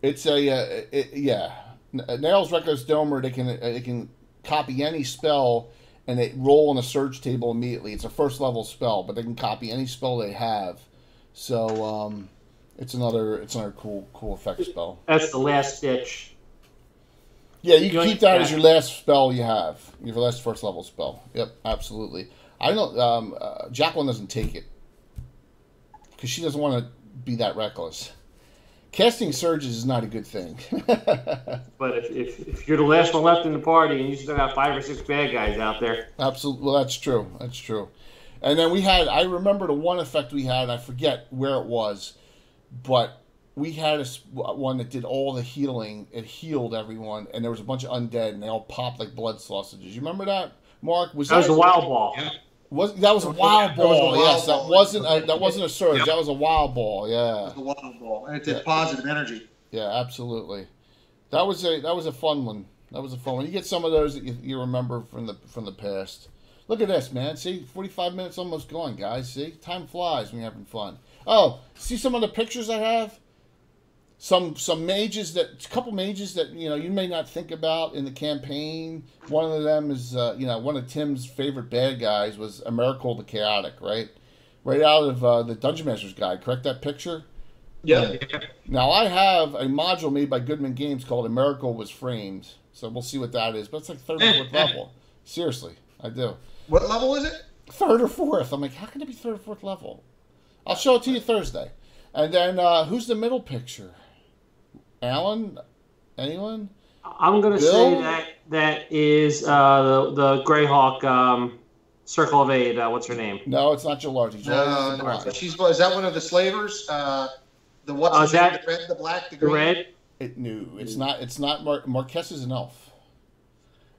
it's Nail's Reckless Domer, they can copy any spell and they roll on a search table immediately. It's a 1st level spell, but they can copy any spell they have. So, it's another cool effect spell. That's the last ditch. Yeah, you can keep that as your last spell you have. Your last 1st level spell. Yep, absolutely. I don't Jacqueline doesn't take it, because she doesn't want to be that reckless. Casting surges is not a good thing. But if you're the last one left in the party and you still got 5 or 6 bad guys out there. Absolutely. Well, that's true. That's true. And then I remember the one effect we had, I forget where it was, but we had one that did all the healing. It healed everyone, and there was a bunch of undead, and they all popped like blood sausages. You remember that, Mark? That was a wild ball. Yeah. That was a wild ball. Yes, that wasn't a surge. Yep. That was a wild ball. Yeah, it was a wild ball, and it did positive energy. Yeah, absolutely. That was a fun one. That was a fun one. You get some of those that you remember from the past. Look at this, man. See, 45 minutes almost gone, guys. See, time flies when you're having fun. Oh, see some of the pictures I have. Some mages a couple mages that you may not think about in the campaign. One of them is one of Tim's favorite bad guys was Emrakul the Chaotic, right out of the Dungeon Master's Guide. Correct that picture? Yeah. Now I have a module made by Goodman Games called Emrakul Was Framed, so we'll see what that is. But it's like 3rd or 4th level. Seriously, I do. What level is it? 3rd or 4th. I'm like, how can it be 3rd or 4th level? I'll show it to you Thursday. And then who's the middle picture? Alan? Anyone? I'm going to say that is the Greyhawk Circle of Aid. What's her name? No, it's not Gelardi. No. Is that one of the slavers? The what's the red, the black, the green? The red? It's not. It's not. Marquez is an elf.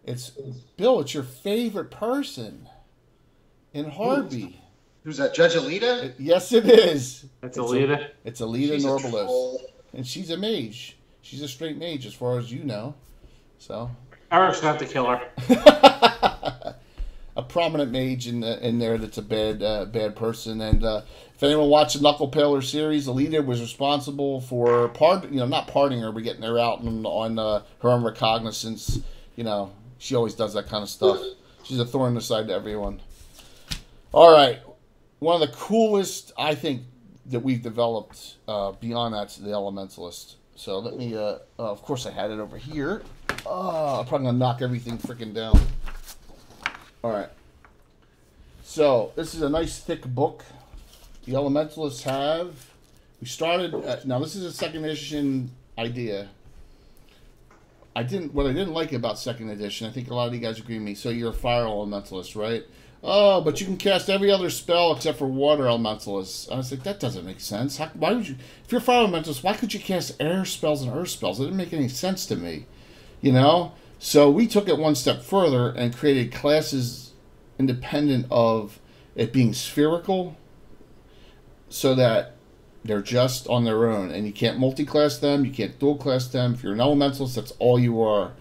It's Bill. It's your favorite person in Harvey. Who's that? Judge Alita? Yes, it is. That's Alita. It's Alita Norbalos. And she's a mage. She's a straight mage, as far as you know. So Eric's got to kill her. A prominent mage in there that's a bad person. And if anyone watched the Knuckle Paler series, Alita was responsible for not parting her, but getting her out on her own recognizance. She always does that kind of stuff. She's a thorn in the side to everyone. All right, one of the coolest I think that we've developed beyond that's the Elementalist. So let me, of course I had it over here. I'm probably going to knock everything freaking down. All right. So this is a nice thick book. The Elementalists have. We started. Now this is a second edition idea. What I didn't like about second edition, I think a lot of you guys agree with me. So you're a fire elementalist, right? Oh, but you can cast every other spell except for water elementalists. I was like, that doesn't make sense. Why would you? If you're a fire elementalist, why could you cast air spells and earth spells? It didn't make any sense to me, you know. So we took it one step further and created classes independent of it being spherical, so that they're just on their own, and you can't multi-class them, you can't dual-class them. If you're an elementalist, that's all you are.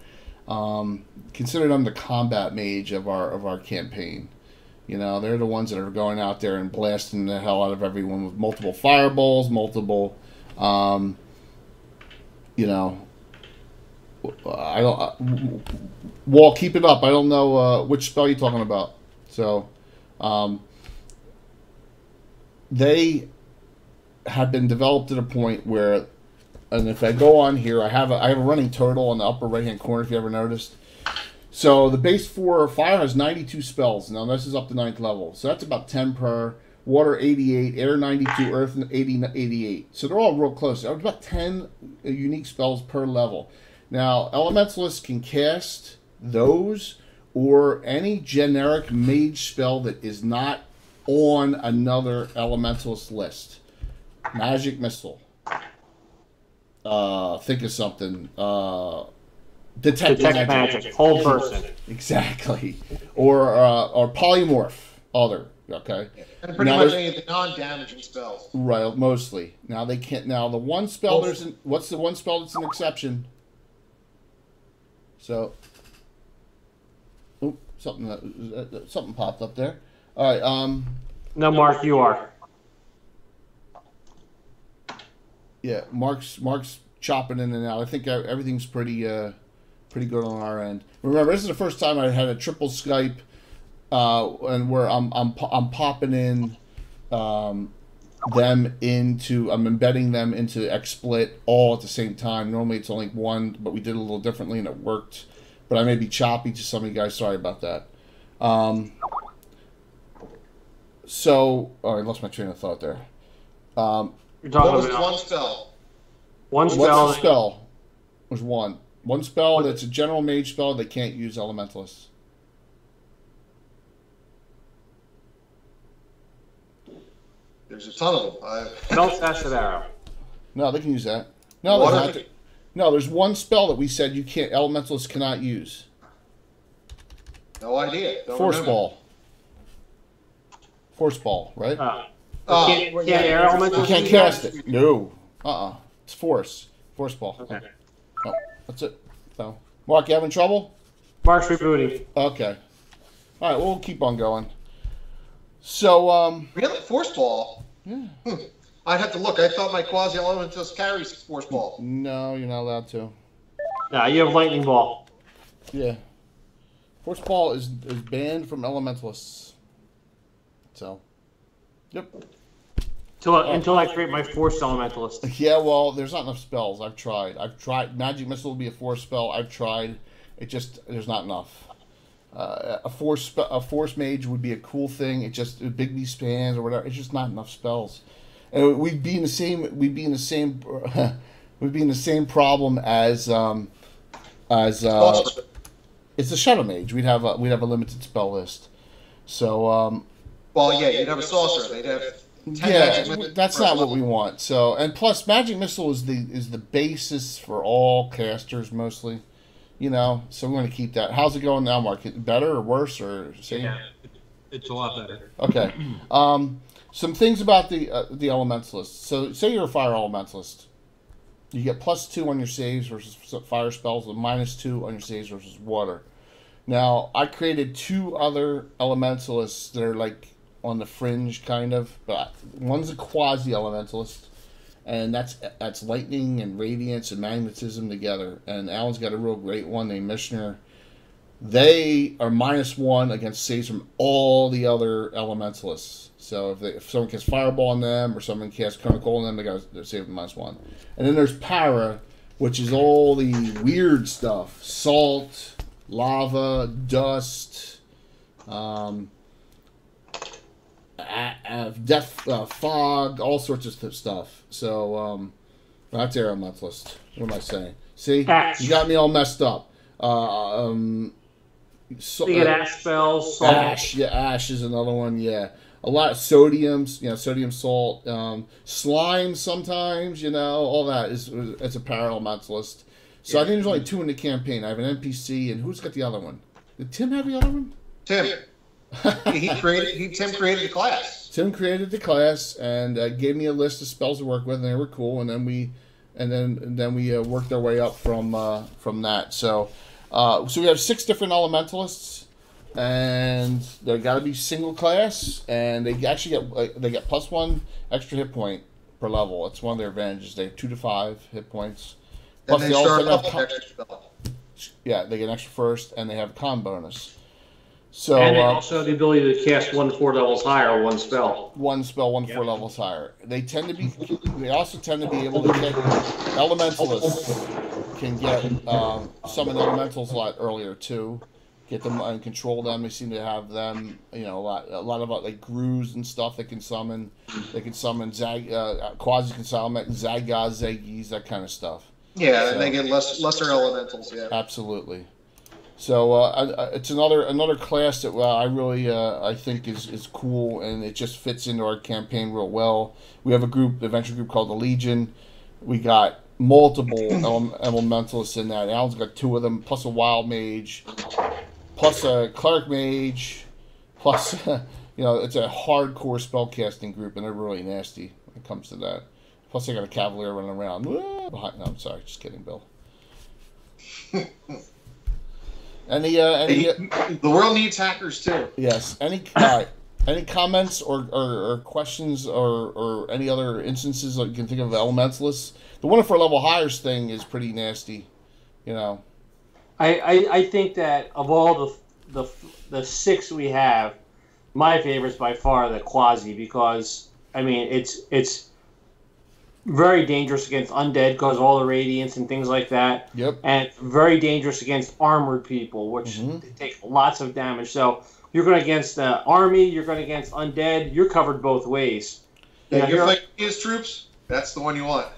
Consider them the combat mage of our campaign. You know, they're the ones that are going out there and blasting the hell out of everyone with multiple fireballs, multiple, you know. I don't. Wall, keep it up. I don't know which spell you're talking about. So, they have been developed to the point where, and if I go on here, I have a running total on the upper right hand corner if you ever noticed. So the base for fire has 92 spells. Now this is up to 9th level, so that's about 10 per. Water 88, air 92, earth 88. So they're all real close. There's about 10 unique spells per level. Now elementalists can cast those or any generic mage spell that is not on another elementalist list. Magic missile. Think of something. Detect magic. Whole person. Exactly. Or polymorph. Other. Okay. And pretty much any of the non-damaging spells. Right. Mostly. Now they can't. Now the one spell. What's the one spell that's an exception? So. Oop, something popped up there. All right. No, Mark, you are. Yeah, Mark's chopping in and out. I think everything's pretty good on our end. Remember, this is the first time I had a triple Skype, and where I'm popping in I'm embedding them into XSplit all at the same time. Normally it's only one, but we did it a little differently and it worked. But I may be choppy to some of you guys. Sorry about that. So, I lost my train of thought there. You're talking about one spell. One spell. What's the spell? There's one. One spell that's a general mage spell. They can't use elementalists. There's a ton of them. Spellcasted arrow. No, they can use that. No, there's one spell that we said you can't. Elementalists cannot use. No idea. Force ball. Force ball, right? You can't cast it. No. It's force. Force ball. Okay. Oh, that's it. So, Mark, you having trouble? Mark's rebooting. Okay. All right, we'll keep on going. So, really? Force ball? Yeah. I'd have to look. I thought my quasi-element just carries force ball. No, you're not allowed to. No, you have lightning ball. Yeah. Force ball is banned from elementalists. So, yep. Until I create my force elementalist. Yeah, well, there's not enough spells. I've tried. Magic missile will be a force spell. I've tried. There's not enough. A force mage would be a cool thing. Big B spans or whatever. It's just not enough spells. And we'd be in the same problem as it's a shadow mage. We'd have a limited spell list. So well, yeah, you'd have a sorcerer. They'd have 10 yeah, that's not what we want. So, and plus, magic missile is the basis for all casters mostly. You know, so we're going to keep that. How's it going now, Mark? Better or worse or same? Yeah, it's a lot better. Okay. Some things about the elementalist. So, say you're a fire elementalist. You get +2 on your saves versus fire spells, and -2 on your saves versus water. Now, I created 2 other elementalists that are like on the fringe, kind of. But one's a quasi-elementalist, and that's lightning and radiance and magnetism together. And Alan's got a real great one named Mishner. They are -1 against saves from all the other elementalists. So if someone casts Fireball on them or someone casts Cone of Cold on them, they're saved -1. And then there's Para, which is all the weird stuff. Salt, lava, dust, Death, Fog, all sorts of stuff. So that's Air Elementalist. What am I saying? See, Ash. You got me all messed up. So you get Ash spells. Ash, yeah, Ash is another one. Yeah, a lot of sodiums. Sodium salt, slime. Sometimes all that is it's a Power Elementalist. So I think there's only 2 in the campaign. I have an NPC, and who's got the other one? Did Tim have the other one? Tim. Tim created the class. Tim created the class and gave me a list of spells to work with, and they were cool. And then we worked our way up from that. So we have 6 different elementalists, and they got to be single class, and they actually get +1 extra hit point per level. It's one of their advantages. They have 2 to 5 hit points. Plus they also have extra spell. Yeah, they get an extra first, and they have a con bonus. So, and they also have the ability to cast 1 4 levels higher, one spell. One spell, 1 4 levels higher. They also tend to be able to get elementalists can get summon elementals a lot earlier too. Get them and control them. They seem to have them, a lot of like Grus and stuff they can summon. They can summon Quasi can summon Zagas, Zagis, that kind of stuff. Yeah, and they get lesser elementals. Yeah, absolutely. So it's another class that I really I think is cool, and it just fits into our campaign real well. We have adventure group called the Legion. We got multiple elementalists in that. Alan's got 2 of them, plus a wild mage, plus a cleric mage, plus it's a hardcore spellcasting group, and they're really nasty when it comes to that. Plus, I got a cavalier running around. No, I'm sorry, just kidding, Bill. The world needs hackers too. Yes. Any comments or questions or any other instances that you can think of elementalists? The 1 for level highers thing is pretty nasty. I think that of all the 6 we have, my favorite is by far the Quasi, because it's very dangerous against undead because of all the radiance and things like that. Yep. And very dangerous against armored people, which take lots of damage. So you're going against the army, you're going against undead, you're covered both ways. Yeah, you're fighting his troops, that's the one you want.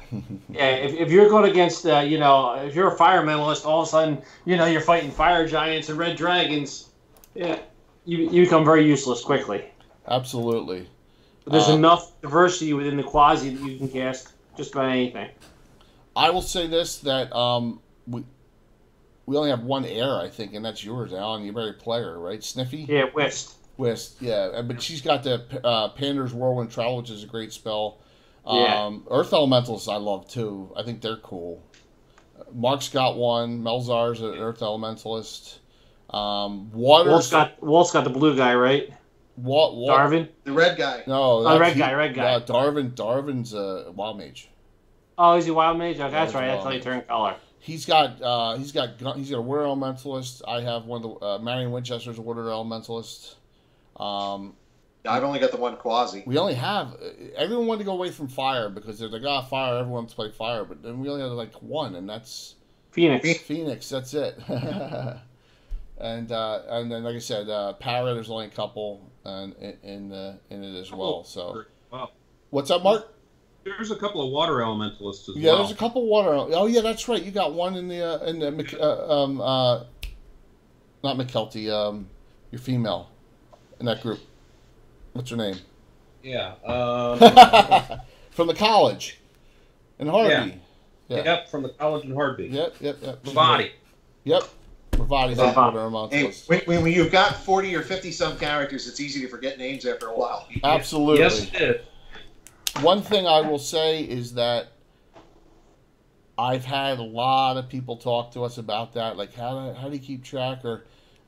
Yeah, if you're going against, if you're a fire mentalist, all of a sudden, you're fighting fire giants and red dragons, yeah, you become very useless quickly. Absolutely. But there's enough diversity within the Quasi that you can cast just about anything. I will say this, that we only have 1 heir, I think, and that's yours, Alan. You better play her, right? Sniffy? Yeah, Whist, yeah. But she's got the Pander's Whirlwind Travel, which is a great spell. Yeah. Earth Elementals I love, too. I think they're cool. Mark's got 1. Melzar's an Earth Elementalist. Walt's got the blue guy, right? Darvin? The red guy. No, red guy. Darvin's a wild mage. Oh, is he wild mage? Okay, that's right. That's how he turned color. He's got a Warrior Elementalist. I have one of the Marion Winchester's a Warrior Elementalist. I've only got the 1 Quasi. We only have everyone wanted to go away from fire because they're like, fire. Everyone wants to play fire, but then we only have like 1, and that's Phoenix. That's it. And then, like I said, Para. There's only a couple in it as well. So, wow. What's up, Mark? There's a couple of water elementalists as well. Yeah, there's a couple water. Oh, yeah, that's right. You got 1 in the not McKelty. Your female in that group. What's her name? Yeah. From the college in Harvey. Yeah. Yep, from the college in Harvey. Yep. Body. Yep. Provided when you've got 40 or 50 some characters, it's easy to forget names after a while. Absolutely. Yes, it is. One thing I will say is that I've had a lot of people talk to us about that, like how do you keep track? Or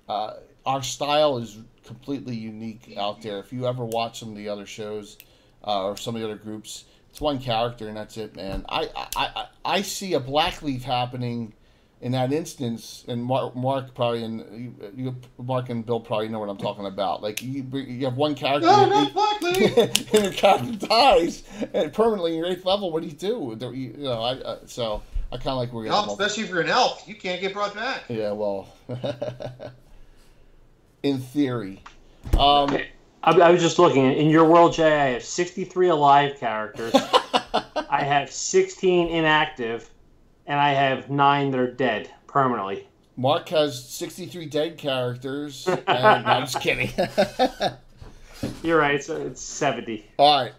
our style is completely unique out there. If you ever watch some of the other shows or some of the other groups, it's 1 character and that's it, man. I see a black leaf happening in that instance, and Mark probably Mark and Bill probably know what I'm talking about. Like you have 1 character, not Black Leaf, and the character dies and permanently in your 8th level. What do you do? So I kind of like where you're. Especially if you're an elf, you can't get brought back. Yeah, well, in theory. Okay. I was just looking. In your world, Jay, I have 63 alive characters. I have 16 inactive, and I have 9 that are dead permanently. Mark has 63 dead characters. And, no, I'm just kidding. You're right. It's 70. All right.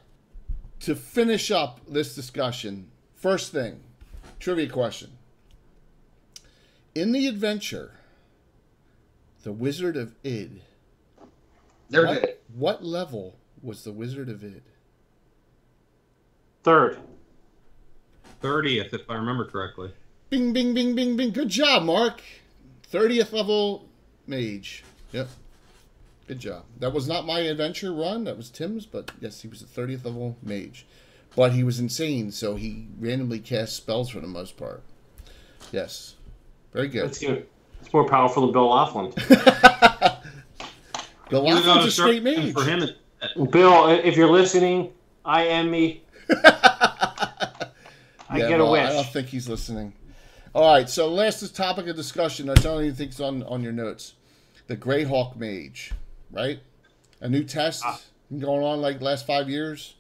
To finish up this discussion, first thing, trivia question. In the adventure, The Wizard of Id, what level was the Wizard of Id? 3rd. 30th, if I remember correctly. Bing, bing, bing, bing, bing. Good job, Mark. 30th level mage. Yep. Good job. That was not my adventure run. That was Tim's, but yes, he was a 30th level mage. But he was insane, so he randomly cast spells for the most part. Yes. Very good. That's good. It's more powerful than Bill Laughlin. Bill Laughlin's a straight mage. For him, Bill, if you're listening, I am me. I get a wish. I don't think he's listening. All right, so last topic of discussion, I don't even think it's on your notes. The Greyhawk Mage, right? A new test going on like last 5 years.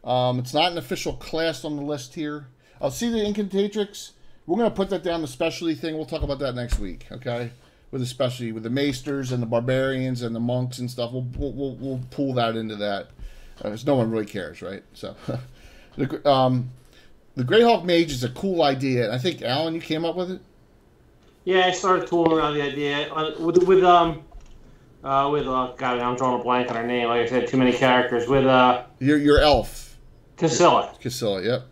It's not an official class on the list here. I'll see the Incantatrix. We're going to put that down the specialty thing. We'll talk about that next week, okay? With the specialty, with the Maesters and the Barbarians and the Monks and stuff. We'll pull that into that. Because no one really cares, right? So, the Greyhawk Mage is a cool idea. I think, Alan, you came up with it? Yeah, I started tooling around the idea. God, I'm drawing a blank on her name. Like I said, too many characters. With Your elf. Casilla. Casilla, yep.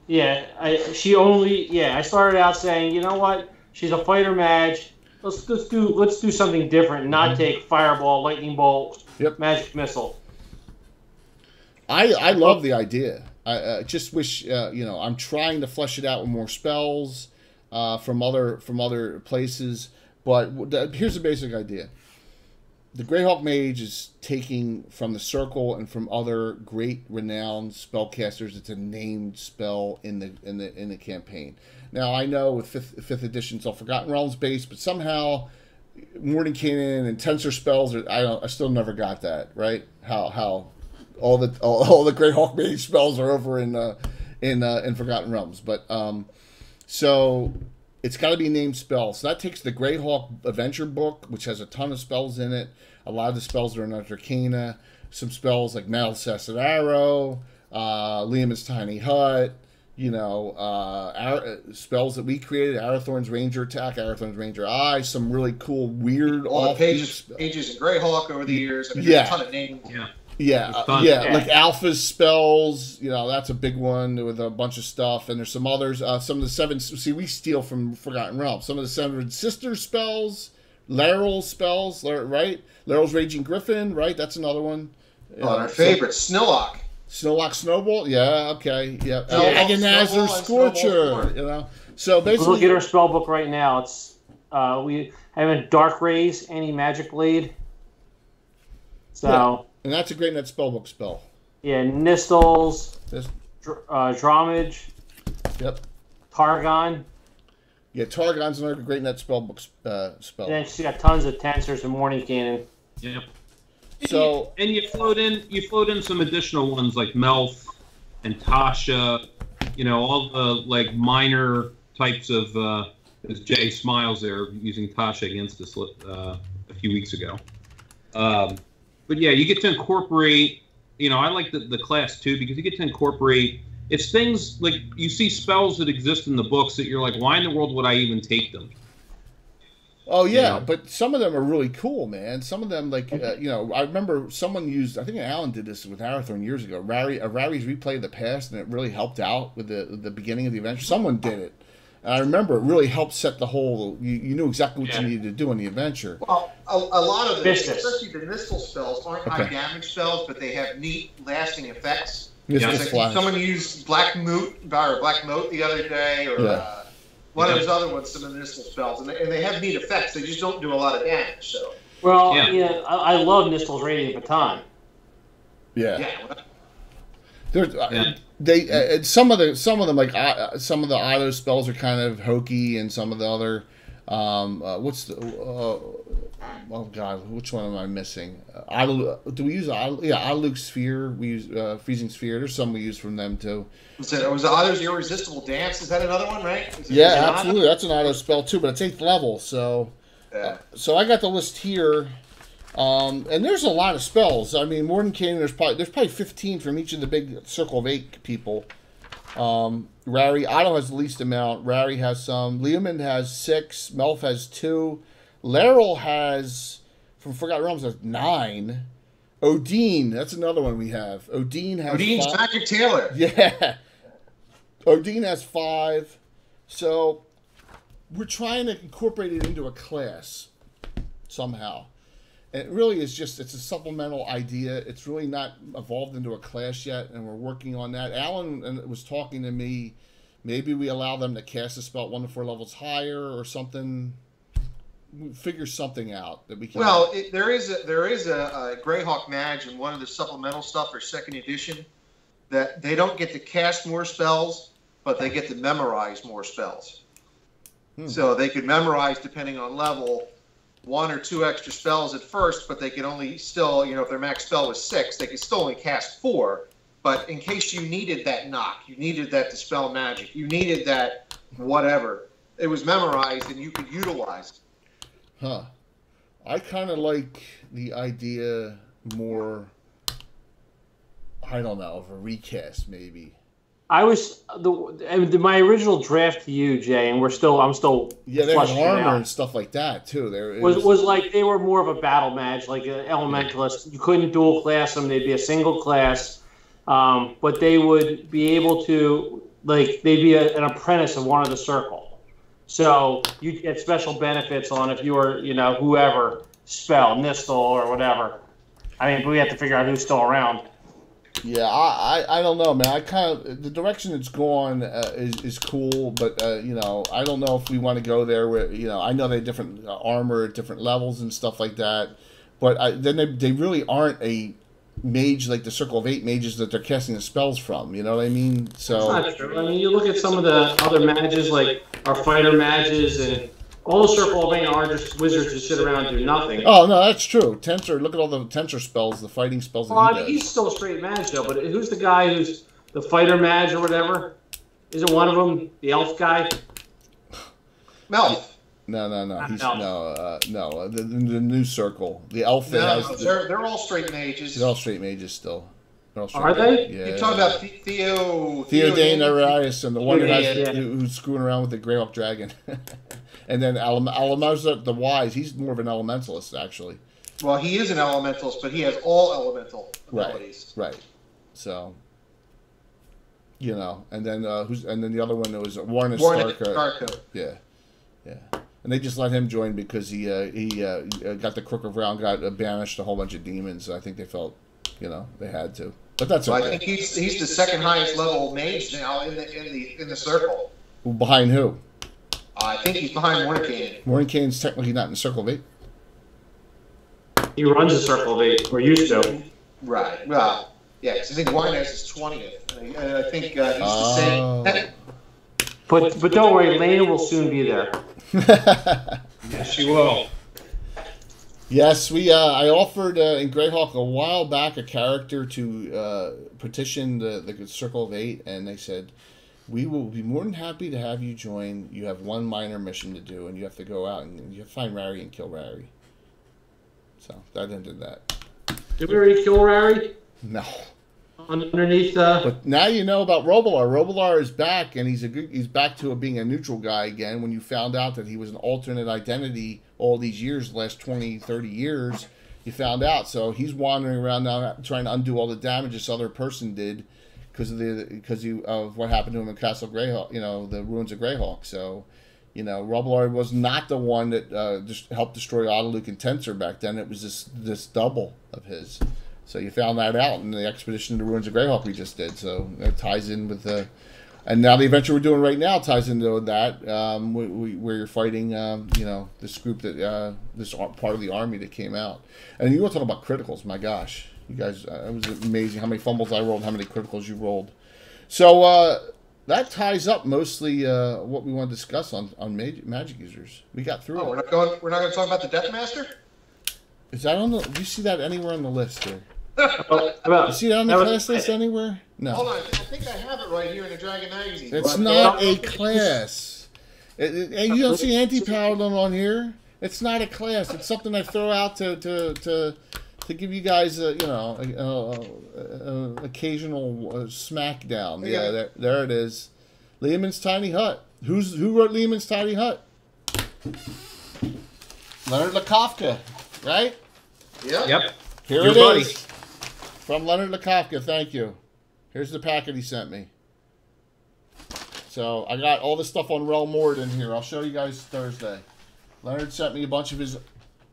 Yeah, I started out saying, you know what? She's a fighter mage. Let's do something different. Not take fireball, lightning bolt, magic missile. I love the idea. I just wish I'm trying to flesh it out with more spells from other places. But here's the basic idea. The Greyhawk Mage is taking from the Circle and from other great renowned spellcasters. It's a named spell in the campaign. Now I know with fifth edition it's all Forgotten Realms based, but somehow Mordenkainen and Tensor spells I still never got that right. How all the Greyhawk Mage spells are over in Forgotten Realms, but so. It's got to be a named spell. So that takes the Greyhawk Adventure book, which has a ton of spells in it. A lot of the spells are in Arcana. Some spells like Malsacid Arrow, Liam's Tiny Hut, spells that we created, Arathorn's Ranger Attack, Arathorn's Ranger Eye, some really cool, weird, pages in Greyhawk over the years. I mean, there's a ton of names. Like Alpha's spells, that's a big one with a bunch of stuff. And there's some others. Some of the seven. See, we steal from Forgotten Realms. Some of the Seven Sisters spells, Laryl's spells, right? Laryl's Raging Griffin, right? That's another one. Our favorite, Snillock. Snowlock Snowball, yeah, okay, yeah. Agonazar Scorcher, So basically, look at our spell book right now. It's we have Dark Rays, Anti-Magic Blade. So. Yeah. And that's a great net spellbook spell. Yeah, Nistles, Dromage. Yep. Targon. Yeah, Targon's another great net spellbook spell. And then she's got tons of Tensors and Mordenkainen. Yep. So and you float in some additional ones like Melf and Tasha, all the minor types of as Jay smiles there using Tasha against us a few weeks ago. But yeah, you get to incorporate, I like the class too, because you get to incorporate, it's things like, you see spells that exist in the books that you're like, why in the world would I even take them? Oh, yeah, but some of them are really cool, man. Some of them, I remember someone used, I think Alan did this with Arathorn years ago, Rari's Replay of the Past, and it really helped out with the beginning of the adventure. Someone did it. And I remember it really helped set the whole. You knew exactly what you needed to do in the adventure. Well, a lot of them, especially the Mistle spells, aren't high damage spells, but they have neat, lasting effects. Someone used Black Moat the other day, or one of those other ones, some of the Mistle spells, and they have neat effects. They just don't do a lot of damage. So. Well, I love Nistel's Radiant Baton. Yeah. There's some of them like some of the auto spells are kind of hokey, and some of the other Oh God, which one am I missing? Do we use Aluke Sphere? We use Freezing Sphere. There's some we use from them too. Was the Otto's Irresistible Dance? Is that another one, right? Yeah, absolutely. That's an auto spell too, but it's 8th level. So, so I got the list here, and there's a lot of spells. I mean, Mordenkainen, there's probably 15 from each of the big Circle of 8 people. Rary, Otto has the least amount. Rary has some. Leomund has 6. Melf has 2. Laryl has, from Forgotten Realms, has 9. Odin, that's another one we have. Odin's Patrick Taylor. Yeah. Odin has 5. So we're trying to incorporate it into a class somehow. And it really is just, it's a supplemental idea. It's really not evolved into a class yet, and we're working on that. Alan was talking to me, maybe we allow them to cast a spell at 1 to 4 levels higher or something. Figure something out that we can. Well, there is a Greyhawk Mage in one of the supplemental stuff for 2nd edition that they don't get to cast more spells, but they get to memorize more spells. So they could memorize, depending on level, 1 or 2 extra spells at first, but they can only still, if their max spell was 6, they could still only cast 4. But in case you needed that knock, you needed that dispel magic, you needed that whatever, it was memorized and you could utilize it. Huh. I kind of like the idea more, I don't know, of a recast maybe. My original draft to you, Jay, and I'm still they have armor and stuff like that too. Was like they were more of a battle match, like an elementalist. You couldn't dual class them; they'd be a single class, but they would be able to they'd be an apprentice of one of the circle. So you get special benefits on if you were, whoever spell Nistel or whatever. I mean, we have to figure out who's still around. Yeah, I don't know, man. I kind of the direction it's gone is cool, but I don't know if we want to go there. Where I know they have different armor at different levels and stuff like that, but then they really aren't a mage like the Circle of 8 mages that they're casting the spells from. You know what I mean? So that's not true. I mean, you look at some of the other mages, like our fighter mages, and all the Circle of 8 are just wizards who sit around and do nothing. Oh no, that's true. Tensor, look at all the Tensor spells, the fighting spells. He's still a straight mage though. But who's the guy who's the fighter mage or whatever? Isn't one of them the elf guy? Melf. No. He's no. The new circle. The elf that has. They're all straight mages. They're all straight mages still. Are they? Yeah. You're talking about Theo Dane Arias and the one who's screwing around with the Greyhawk Dragon. And then Alamazar the Wise, he's more of an elementalist actually. Well, he is an elementalist, but he has all elemental abilities. Right. So, and then the other one was Warren Stark. Yeah. And they just let him join because he got the Crook of Round, got banished a whole bunch of demons. So I think they felt, they had to. But that's okay. I think he's the 2nd highest level mage now in the circle. Behind who? I think he's behind Mordenkainen. Mordenkainen's technically not in the Circle of 8. He runs a Circle of 8, or used to. Right. Well, yeah, because I think Winehouse is 20th. And I think he's the same. But don't worry, Lena will soon be there. Yes, she will. Yes, I offered in Greyhawk a while back a character to petition the Circle of 8, and they said, we will be more than happy to have you join. You have one minor mission to do, and you have to go out and you have to find Rary and kill Rary. So that ended that. Did we already kill Rary? No. Underneath. But now you know about Robilar. Robilar is back, and he's back to being a neutral guy again. When you found out that he was an alternate identity all these years, the last 20, 30 years, you found out. So he's wandering around now trying to undo all the damage this other person did because of what happened to him in Castle Greyhawk, the ruins of Greyhawk. So, Robilar was not the one that just helped destroy Autoluke and Tensor back then. It was this double of his. So you found that out in the expedition to the ruins of Greyhawk we just did. So that ties in with and now the adventure we're doing right now ties into that, where you're fighting, this group that this part of the army that came out. And you want to talk about criticals? My gosh, you guys, it was amazing how many fumbles I rolled, how many criticals you rolled. So that ties up mostly what we want to discuss on magic users. We got through. We're not going to talk about the Deathmaster. Is that on the? Do you see that anywhere on the list here? You see that on the class list anywhere? No. Hold on, I think I have it right here in the Dragon magazine. It's not a class. You don't see anti-paladin on here. It's not a class. It's something I throw out to give you guys occasional smackdown. Yeah, there it is. Lehman's Tiny Hut. Who wrote Lehman's Tiny Hut? Leonard Lakofka, right? Yep. Here Your it buddy. is. From Leonard Lakofka. Thank you. Here's the packet he sent me. So I got all the stuff on Realm Mord in here. I'll show you guys Thursday. Leonard sent me a bunch of his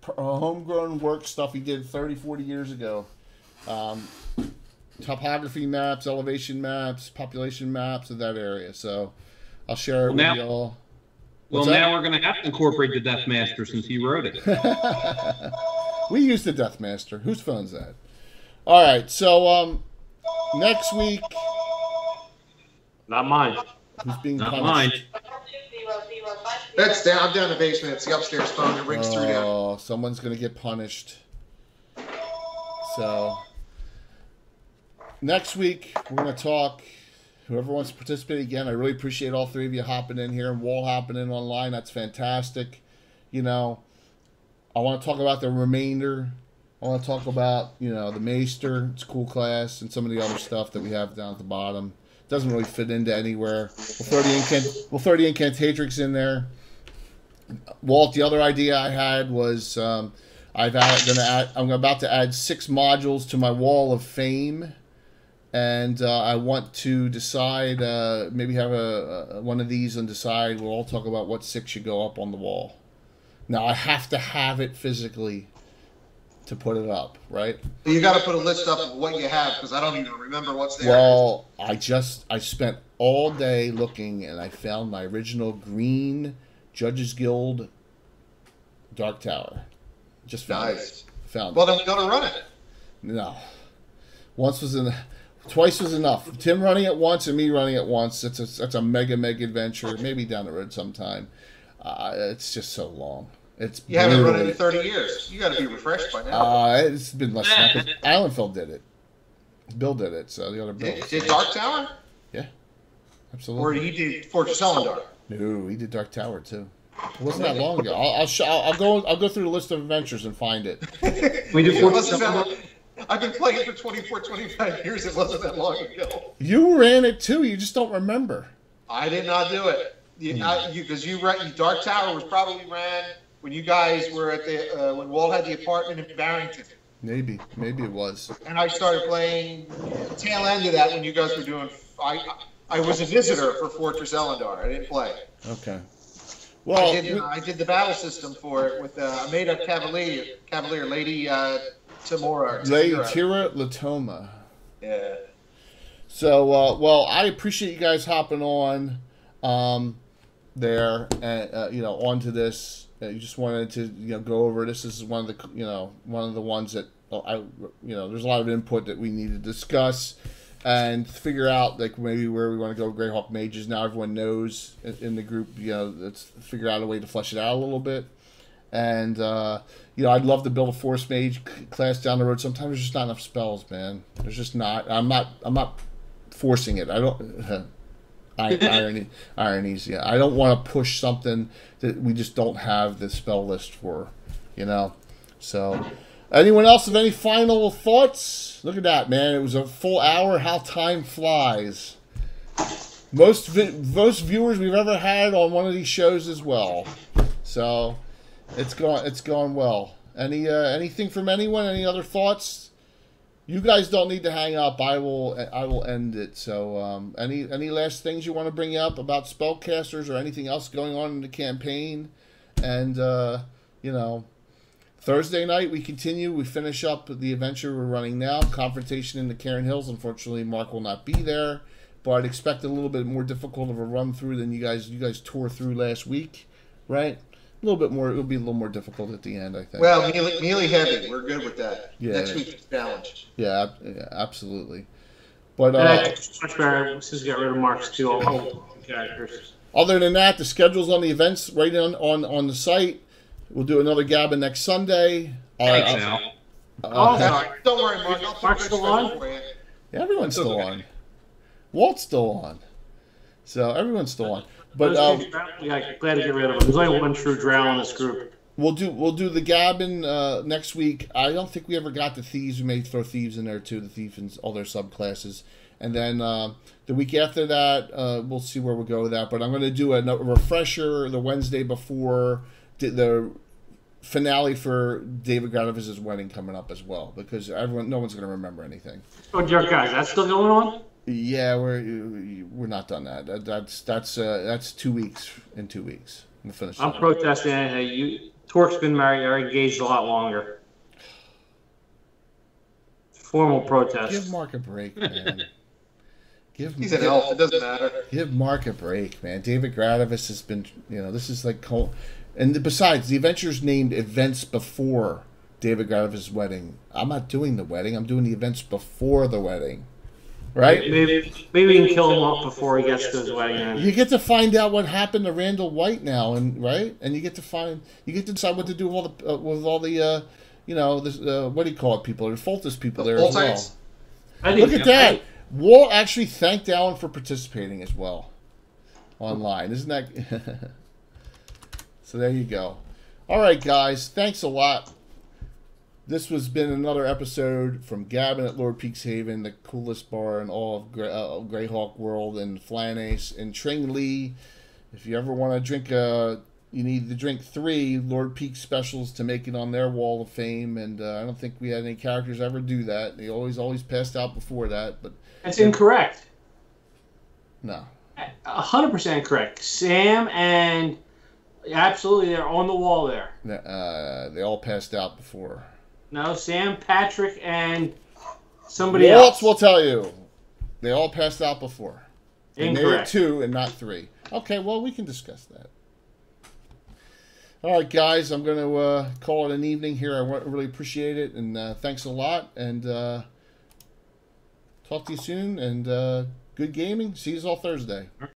homegrown work stuff he did 30, 40 years ago. Topography maps, elevation maps, population maps of that area. So I'll share it with you all. Well, now we're going to have to incorporate the Death Master since he wrote it. We use the Death Master. Whose phone's that? All right. So next week. Not mine. Who's being Not punished? mine. That's down. I'm down in the basement. It's the upstairs phone. It rings through there. Oh, someone's going to get punished. So next week we're going to talk. Whoever wants to participate again, I really appreciate all three of you hopping in here and Wall hopping in online. That's fantastic. You know, I want to talk about the remainder. I want to talk about, the Maester. It's a cool class, and some of the other stuff that we have down at the bottom. Doesn't really fit into anywhere. We'll throw the Incantatrix in there. Walt, the other idea I had was I'm about to add 6 modules to my Wall of Fame. And I want to decide, maybe have one of these and decide. We'll all talk about what 6 should go up on the wall. Now, I have to have it physically to put it up, right? You got to put a list up of what you have, because I don't even remember what's there. Well, I spent all day looking, and I found my original green Judges Guild Dark Tower. Just found it. Well, then we got to run it. No. Twice was enough. Tim running it once and me running it once. That's a mega adventure. Maybe down the road sometime. It's just so long. You haven't run it in 30 years. You got to be refreshed by now. It's been less than that. Allenfeld did it. Bill did it. So the other Bill. Did Dark Tower? Yeah, absolutely. Or he did Fortress Elendar? No, he did Dark Tower too. It wasn't that long ago. I'll go through the list of adventures and find it. We did Fortress Elendar. I've been playing for 24, 25 years. It wasn't that long ago. You ran it too. You just don't remember. I did not do it. Because Dark Tower was probably ran when you guys were at the when Walt had the apartment in Barrington. Maybe it was. And I started playing tail end of that when you guys were doing. I was a visitor for Fortress Elendar. I didn't play. Okay. Well, I did the battle system for it with I made a Cavalier Lady Tamora. Lady Tira Latoma. Yeah. So, well, I appreciate you guys hopping on there and onto this. You just wanted to go over. This is one of the ones that there's a lot of input that we need to discuss and figure out maybe where we want to go. Greyhawk Mages. Now everyone knows in the group. Let's figure out a way to flesh it out a little bit. And I'd love to build a Force Mage class down the road. Sometimes there's just not enough spells, man. There's just not. I'm not forcing it. I don't. Ironies. Yeah, I don't want to push something that we just don't have the spell list for. So. Anyone else have any final thoughts? Look at that, man. It was a full hour. How time flies. Most viewers we've ever had on one of these shows as well. So it's gone well. Anything from anyone? Any other thoughts? You guys don't need to hang up. I will end it. So any last things you want to bring up about spellcasters or anything else going on in the campaign? And Thursday night we continue. We finish up the adventure we're running now. Confrontation in the Cairn Hills. Unfortunately, Mark will not be there, but I'd expect a little bit more difficult of a run through than you guys tore through last week, right? A little bit more. It'll be a little more difficult at the end, I think. Well, melee heavy. We're good with that. Yeah. Next week's challenge. Yeah, absolutely. But much better since we got rid of Mark's 2 old characters. Other than that, the schedule's on the events right on the site. We'll do another Gabbin next Sunday. Thanks, Al. Don't worry, Mark. I'll Mark's still on? for you. Yeah, everyone's still on. Walt's still on. So everyone's still on. But yeah, glad to get rid of him. There's only one true drow in this group. we'll do the Gabbin next week. I don't think we ever got the thieves. We may throw thieves in there too. The thief and all their subclasses. And then the week after that, we'll see where we go with that. But I'm going to do a refresher the Wednesday before the finale for David Gradovis's wedding coming up as well, because no one's going to remember anything. Oh, dear guys, that's still going on? Yeah, we're not done that. That's 2 weeks in 2 weeks. We'll finish. I'm protesting. Torque's been married or engaged a lot longer. Formal protest. Give Mark a break, man. He's an elf. It doesn't matter. Give Mark a break, man. David Gradovis has been, this is like, and besides, the adventure's named events before David Gradovis' wedding. I'm not doing the wedding. I'm doing the events before the wedding, right? Maybe we can kill him off before he gets to his wedding. You get to find out what happened to Randall White now, and right, and you get to decide what to do with all the what do you call it? People, there's Foltus people there as well. Look at that. Walt actually thanked Alan for participating as well online. Isn't that? So there you go. All right, guys. Thanks a lot. This has been another episode from Gabbin at Lord Peakshaven, the coolest bar in all of Greyhawk World, and Flanace and Tring Lee. If you ever want to drink you need to drink 3 Lord Peak specials to make it on their wall of fame, and I don't think we had any characters ever do that. They always passed out before that, but that's incorrect. No, 100% correct. Sam and absolutely, they're on the wall there. They all passed out before. No, Sam, Patrick, and somebody else. Waltz will tell you. They all passed out before. Incorrect. They made it 2 and not 3. Okay, well, we can discuss that. All right, guys, I'm going to call it an evening here. I really appreciate it, and thanks a lot. And talk to you soon, and good gaming. See you all Thursday.